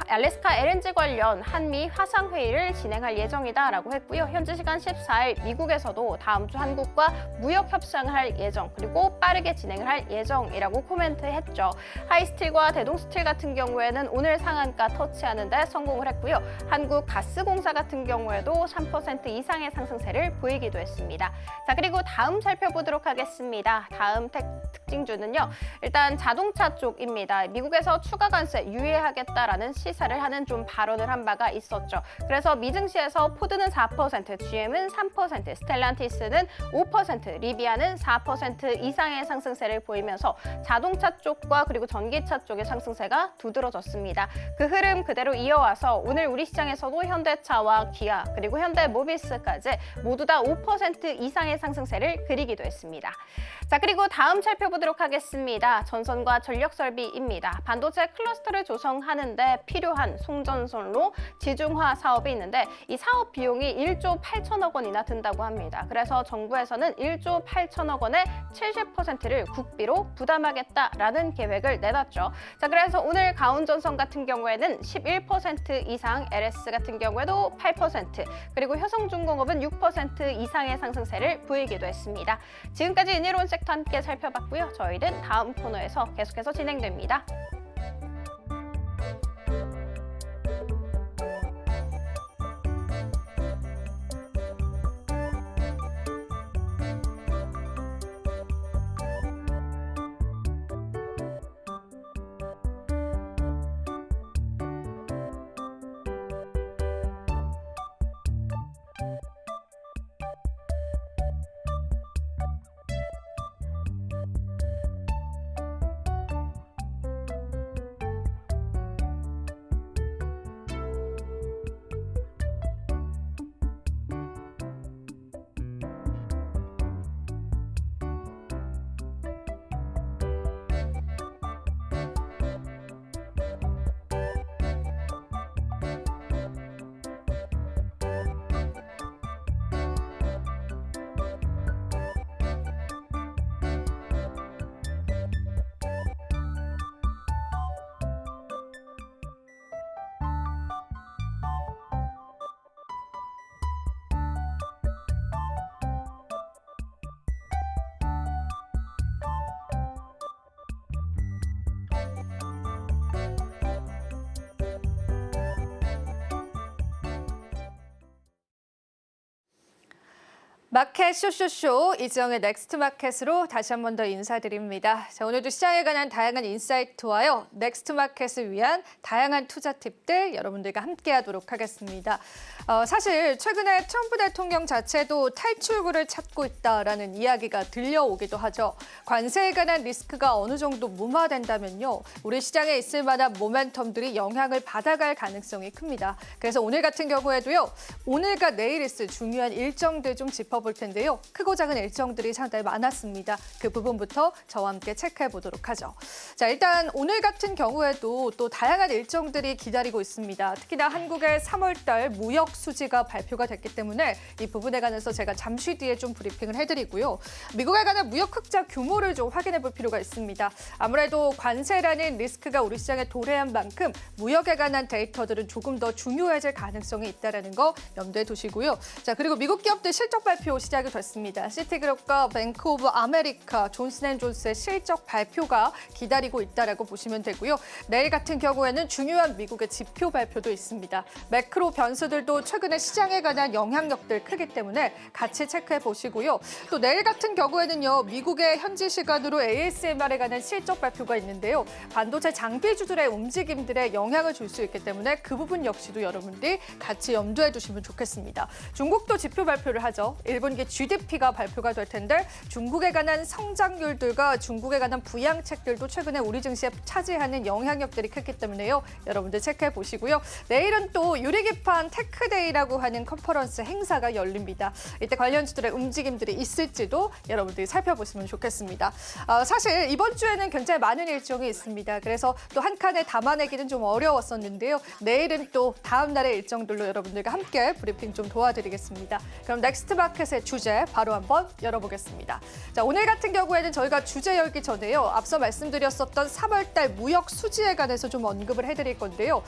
알래스카 LNG 관련 한미 화상회의를 진행할 예정이다라고 했고요. 현지 시간 14일 미국에서도 다음 주 한국과 무역 협상을 할 예정 그리고 빠르게 진행을 할 예정이라고 코멘트했죠. 하이스틸과 대동스틸 같은 경우에는 오늘 상한가 터치하는데 성공을 했고요. 한국가스공사 같은 경우에도 3% 이상의 상승세를 보이기도 했습니다. 자, 그리고 다음 살펴보도록 하겠습니다. 다음 특징주는요. 일단 자동차 쪽입니다. 미국에서 추가 관세 유예하겠다라는 시사를 하는 좀 발언을 한 바가 있었죠. 그래서 미증시에서 포드는 4%, GM은 3%, 스텔란티스는 5%, 리비아는 4% 이상의 상승세를 보이면서 자동차 쪽과 그리고 전기차 쪽의 상승세가 두드러졌습니다. 그 흐름 그대로 이어와서 오늘 우리 시장에서도 현대차와 기아 그리고 현대모비스까지 모두 다 5% 이상의 상승세를 그리기도 했습니다. 자, 그리고 다음 살펴보도록 하겠습니다. 전선과 전력설비입니다. 반도체 클러스터를 조성하는 데 필요한 송전선로 지중화 사업이 있는데 이 사업 비용이 1조 8천억 원이나 든다고 합니다. 그래서 정부에서는 1조 8천억 원의 70%를 국비로 부담하겠다라는 계획을 내놨죠. 자, 그래서 오늘 가온전선 같은 경우에는 11% 이상, LS 같은 경우에도 8%, 그리고 효성중공업은 6% 이상의 상승세를 보이기도 했습니다. 지금까지 은혜로운 섹터 함께 살펴봤고요. 저희는 다음 코너에서 계속해서 진행됩니다. 마켓 쇼쇼쇼 이지영의 넥스트 마켓으로 다시 한 번 더 인사드립니다. 자, 오늘도 시장에 관한 다양한 인사이트와요. 넥스트 마켓을 위한 다양한 투자 팁들 여러분들과 함께하도록 하겠습니다. 사실 최근에 트럼프 대통령 자체도 탈출구를 찾고 있다라는 이야기가 들려오기도 하죠. 관세에 관한 리스크가 어느 정도 무마된다면요. 우리 시장에 있을 만한 모멘텀들이 영향을 받아갈 가능성이 큽니다. 그래서 오늘 같은 경우에도요. 오늘과 내일 있을 중요한 일정들 좀 짚어볼 텐데요. 크고 작은 일정들이 상당히 많았습니다. 그 부분부터 저와 함께 체크해 보도록 하죠. 자, 일단 오늘 같은 경우에도 또 다양한 일정들이 기다리고 있습니다. 특히나 한국의 3월달 무역 수지가 발표가 됐기 때문에 이 부분에 관해서 제가 잠시 뒤에 좀 브리핑을 해드리고요. 미국에 관한 무역 흑자 규모를 좀 확인해 볼 필요가 있습니다. 아무래도 관세라는 리스크가 우리 시장에 도래한 만큼 무역에 관한 데이터들은 조금 더 중요해질 가능성이 있다는 거 염두에 두시고요. 자, 그리고 미국 기업들 실적 발표 시작이 됐습니다. 시티그룹과 뱅크 오브 아메리카, 존슨앤존스의 실적 발표가 기다리고 있다라고 보시면 되고요. 내일 같은 경우에는 중요한 미국의 지표 발표도 있습니다. 매크로 변수들도 최근에 시장에 관한 영향력들 크기 때문에 같이 체크해 보시고요. 또 내일 같은 경우에는요. 미국의 현지 시간으로 ASMR에 관한 실적 발표가 있는데요. 반도체 장비주들의 움직임들에 영향을 줄 수 있기 때문에 그 부분 역시도 여러분들이 같이 염두에 두시면 좋겠습니다. 중국도 지표 발표를 하죠. 1분기 GDP가 발표가 될 텐데 중국에 관한 성장률들과 중국에 관한 부양책들도 최근에 우리 증시에 차지하는 영향력들이 크기 때문에요. 여러분들 체크해 보시고요. 내일은 또 유리기판 테크데이라고 하는 컨퍼런스 행사가 열립니다. 이때 관련주들의 움직임들이 있을지도 여러분들이 살펴보시면 좋겠습니다. 사실 이번 주에는 굉장히 많은 일정이 있습니다. 그래서 또 한 칸에 담아내기는 좀 어려웠었는데요. 내일은 또 다음 날의 일정들로 여러분들과 함께 브리핑 좀 도와드리겠습니다. 그럼 넥스트 마켓의 주제 바로 한번 열어보겠습니다. 자, 오늘 같은 경우에는 저희가 주제 열기 전에요. 앞서 말씀드렸었던 3월달 무역 수지에 관해서 좀 언급을 해드릴 건데요.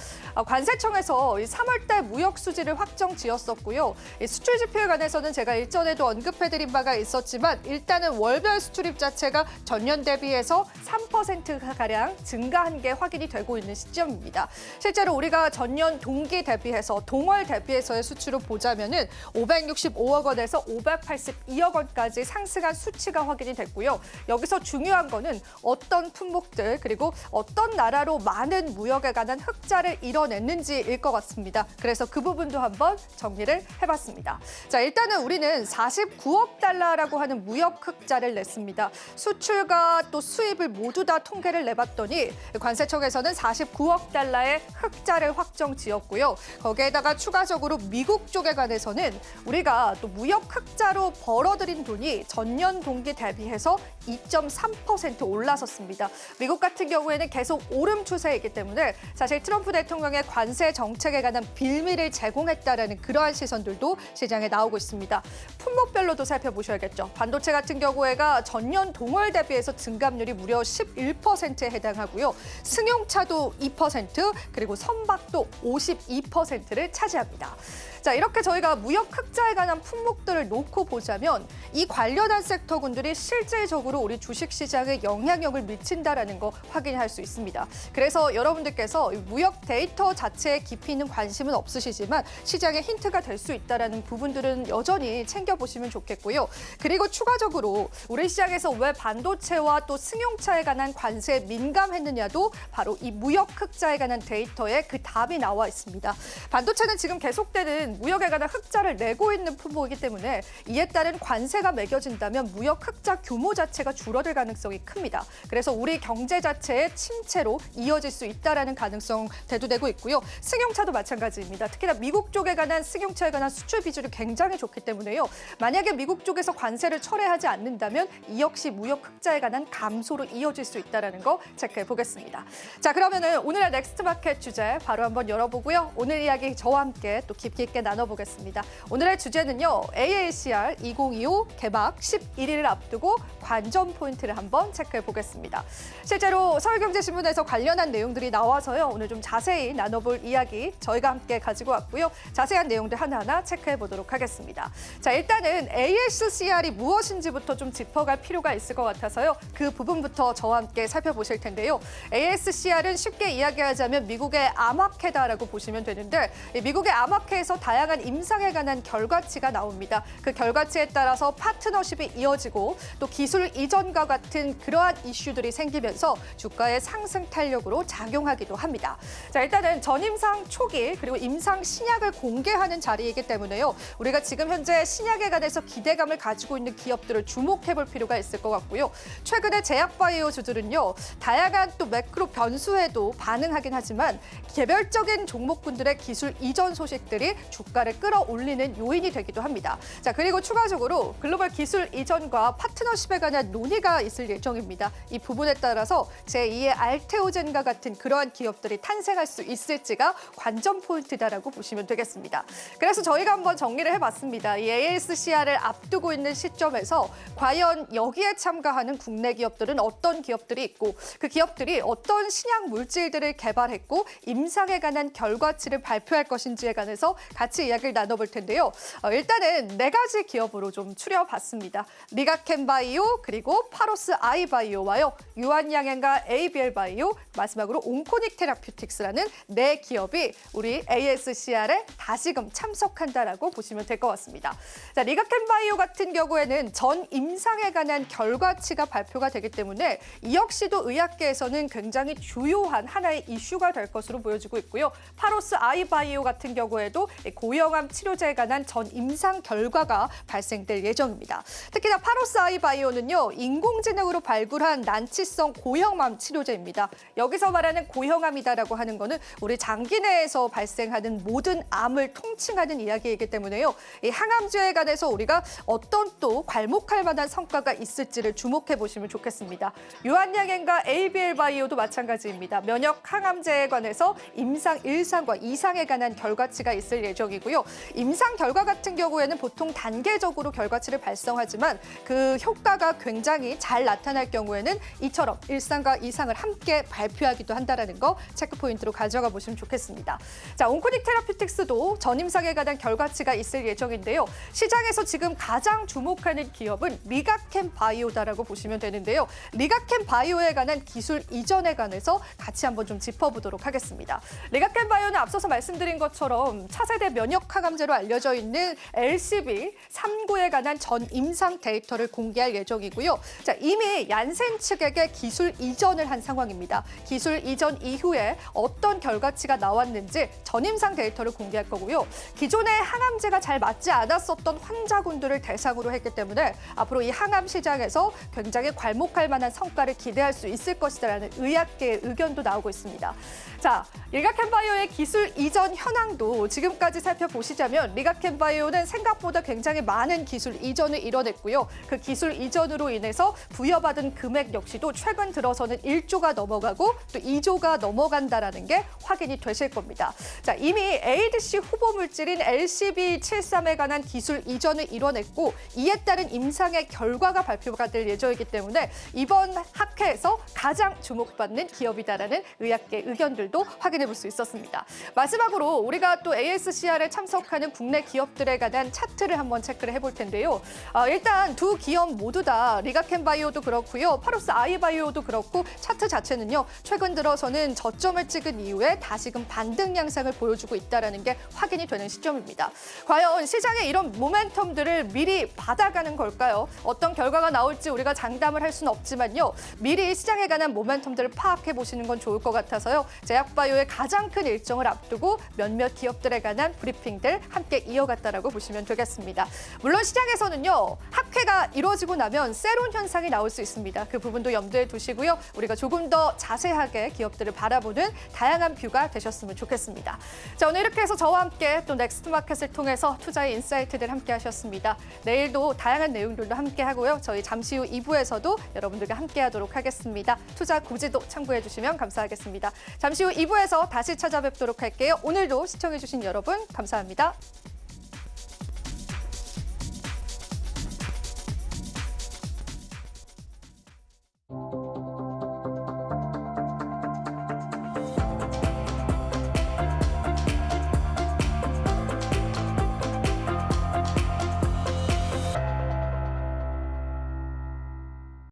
관세청에서 이 3월달 무역 수지를 확정 지었었고요. 이 수출 지표에 관해서는 제가 일전에도 언급해드린 바가 있었지만 일단은 월별 수출입 자체가 전년 대비해서 3%가량 증가한 게 확인이 되고 있는 시점입니다. 실제로 우리가 전년 동기 대비해서 동월 대비해서의 수출을 보자면은 565억 원에서 582억 원까지 상승한 수치가 확인이 됐고요. 여기서 중요한 거는 어떤 품목들 그리고 어떤 나라로 많은 무역에 관한 흑자를 이뤄냈는지일 것 같습니다. 그래서 그 부분도 한번 정리를 해봤습니다. 자, 일단은 우리는 49억 달러라고 하는 무역 흑자를 냈습니다. 수출과 또 수입을 모두 다 통계를 내봤더니 관세청에서는 49억 달러의 흑자를 확정 지었고요. 거기에다가 추가적으로 미국 쪽에 관해서는 우리가 또 무역 흑자로 벌어들인 돈이 전년 동기 대비해서 2.3% 올라섰습니다. 미국 같은 경우에는 계속 오름 추세이기 때문에 사실 트럼프 대통령의 관세 정책에 관한 빌미를 제공했다라는 그러한 시선들도 시장에 나오고 있습니다. 품목별로도 살펴보셔야겠죠. 반도체 같은 경우에가 전년 동월 대비해서 증감률이 무려 11%에 해당하고요. 승용차도 2%, 그리고 선박도 52%를 차지합니다. 자, 이렇게 저희가 무역 흑자에 관한 품목들을 놓고 보자면 이 관련한 섹터군들이 실질적으로 우리 주식시장에 영향력을 미친다라는 거 확인할 수 있습니다. 그래서 여러분들께서 무역 데이터 자체에 깊이 있는 관심은 없으시지만 시장에 힌트가 될 수 있다는 부분들은 여전히 챙겨보시면 좋겠고요. 그리고 추가적으로 우리 시장에서 왜 반도체와 또 승용차에 관한 관세에 민감했느냐도 바로 이 무역 흑자에 관한 데이터에 그 답이 나와 있습니다. 반도체는 지금 계속되는 무역에 관한 흑자를 내고 있는 품목이기 때문에 이에 따른 관세가 매겨진다면 무역 흑자 규모 자체가 줄어들 가능성이 큽니다. 그래서 우리 경제 자체의 침체로 이어질 수 있다는 가능성 대두되고 있고요. 승용차도 마찬가지입니다. 특히나 미국 쪽에 관한 승용차에 관한 수출 비율이 굉장히 좋기 때문에요. 만약에 미국 쪽에서 관세를 철회하지 않는다면 이 역시 무역 흑자에 관한 감소로 이어질 수 있다는 거 체크해 보겠습니다. 자, 그러면은 오늘의 넥스트 마켓 주제 바로 한번 열어보고요. 오늘 이야기 저와 함께 또 깊이 있게 나눠보겠습니다. 오늘의 주제는요. AACR 2025 개막 11일을 앞두고 관전 포인트를 한번 체크해 보겠습니다. 실제로 서울경제신문에서 관련한 내용들이 나와서요. 오늘 좀 자세히 나눠볼 이야기 저희가 함께 가지고 왔고요. 자세한 내용들 하나하나 체크해 보도록 하겠습니다. 자, 일단은 AACR이 무엇인지부터 좀 짚어갈 필요가 있을 것 같아서요. 그 부분부터 저와 함께 살펴보실 텐데요. AACR은 쉽게 이야기하자면 미국의 아마케다라고 보시면 되는데 미국의 아마케에서 다양한 임상에 관한 결과치가 나옵니다. 그 결과치에 따라서 파트너십이 이어지고 또 기술 이전과 같은 그러한 이슈들이 생기면서 주가의 상승 탄력으로 작용하기도 합니다. 자, 일단은 전임상 초기 그리고 임상 신약을 공개하는 자리이기 때문에요. 우리가 지금 현재 신약에 관해서 기대감을 가지고 있는 기업들을 주목해볼 필요가 있을 것 같고요. 최근에 제약바이오주들은요. 다양한 또 매크로 변수에도 반응하긴 하지만 개별적인 종목군들의 기술 이전 소식들이 주가를 끌어올리는 요인이 되기도 합니다. 자, 그리고 추가적으로 글로벌 기술 이전과 파트너십에 관한 논의가 있을 예정입니다. 이 부분에 따라서 제2의 알테오젠과 같은 그러한 기업들이 탄생할 수 있을지가 관전 포인트다라고 보시면 되겠습니다. 그래서 저희가 한번 정리를 해봤습니다. 이 ASCR을 앞두고 있는 시점에서 과연 여기에 참가하는 국내 기업들은 어떤 기업들이 있고 그 기업들이 어떤 신약 물질들을 개발했고 임상에 관한 결과치를 발표할 것인지에 관해서 같이 이야기를 나눠볼 텐데요. 일단은 4가지 기업으로 좀 추려봤습니다. 리가켄바이오 그리고 파로스 아이바이오와요. 유한양행과 ABL바이오 마지막으로 온코닉 테라퓨틱스라는 4기업이 우리 ASCR에 다시금 참석한다라고 보시면 될 것 같습니다. 자, 리가켄바이오 같은 경우에는 전 임상에 관한 결과치가 발표가 되기 때문에 이 역시도 의학계에서는 굉장히 주요한 하나의 이슈가 될 것으로 보여지고 있고요. 파로스 아이바이오 같은 경우에도 고형암 치료제에 관한 전 임상 결과가 발생될 예정입니다. 특히나 파로스 아이바이오는요. 인공지능으로 발굴한 난치성 고형암 치료제입니다. 여기서 말하는 고형암이다라고 하는 거는 우리 장기 내에서 발생하는 모든 암을 통칭하는 이야기이기 때문에요. 이 항암제에 관해서 우리가 어떤 또 괄목할 만한 성과가 있을지를 주목해 보시면 좋겠습니다. 유한양행과 ABL바이오도 마찬가지입니다. 면역 항암제에 관해서 임상 1상과 2상에 관한 결과치가 있을 예정이고요. 임상 결과 같은 경우에는 보통 단계적으로 결과치를 발송하지만 그 효과가 굉장히 잘 나타날 경우에는 이처럼 1상과 2상을 함께 발표하기도 한다는 거 체크 포인트로 가져가 보시면 좋겠습니다. 자, 온코닉 테라퓨틱스도 전임상에 관한 결과치가 있을 예정인데요. 시장에서 지금 가장 주목하는 기업은 리가켄 바이오다라고 보시면 되는데요. 리가켄 바이오에 관한 기술 이전에 관해서 같이 한번 좀 짚어보도록 하겠습니다. 리가켄 바이오는 앞서서 말씀드린 것처럼 차세대 면역 항암제로 알려져 있는 LCB39에 관한 전 임상 데이터를 공개할 예정이고요. 자, 이미 얀센 측에게 기술 이전을 한 상황입니다. 기술 이전 이후에 어떤 결과치가 나왔는지 전임상 데이터를 공개할 거고요. 기존의 항암제가 잘 맞지 않았었던 환자군들을 대상으로 했기 때문에 앞으로 이 항암 시장에서 굉장히 괄목할 만한 성과를 기대할 수 있을 것이다라는 의학계의 의견도 나오고 있습니다. 자, 리가켄바이오의 기술 이전 현황도 지금까지 살펴보시자면 리가켄바이오는 생각보다 굉장히 많은 기술 이전을 이뤄냈고요. 그 기술 이전으로 인해서 부여받은 금액 역시도 최근 들어서는 1조가 넘어가고 또 2조가 넘어간다라는 게 확인이 되실 겁니다. 자, 이미 ADC 후보 물질인 LCB73에 관한 기술 이전을 이뤄냈고 이에 따른 임상의 결과가 발표가 될 예정이기 때문에 이번 학회에서 가장 주목받는 기업이다라는 의학계 의견들도 확인해 볼 수 있었습니다. 마지막으로 우리가 또 ASCR에 참석하는 국내 기업들에 관한 차트를 한번 체크를 해볼 텐데요. 일단 두 기업 모두 다 리가켄바이오도 그렇고요. 파로스 아이바이오도 그렇고 차트 자체는요. 최근 들어서는 저점을 찍은 이후에 다시금 반등 양상을 보여주고 있다는 게 확인이 되는 시점입니다. 과연 시장의 이런 모멘텀들을 미리 받아가는 걸까요? 어떤 결과가 나올지 우리가 장담을 할 수는 없지만요. 미리 시장에 관한 모멘텀들을 파악해 보시는 건 좋을 것 같아서요. 제약바이오의 가장 큰 일정을 앞두고 몇몇 기업들에 관한 브리핑들 함께 이어갔다라고 보시면 되겠습니다. 물론 시장에서는요. 학회가 이루어지고 나면 세론 현상이 나올 수 있습니다. 그 부분도 염두에 두시고요. 우리가 조금 더 자세하게 기업들을 바라보는 다양한 뷰가 되셨으면 좋겠습니다. 자, 오늘 이렇게 해서 저와 함께 또 넥스트마켓을 통해서 투자의 인사이트들 함께 하셨습니다. 내일도 다양한 내용들도 함께 하고요. 저희 잠시 후 2부에서도 여러분들과 함께 하도록 하겠습니다. 투자 고지도 참고해 주시면 감사하겠습니다. 잠시 후 2부에서 다시 찾아뵙도록 할게요. 오늘도 시청해 주신 여러분 감사합니다.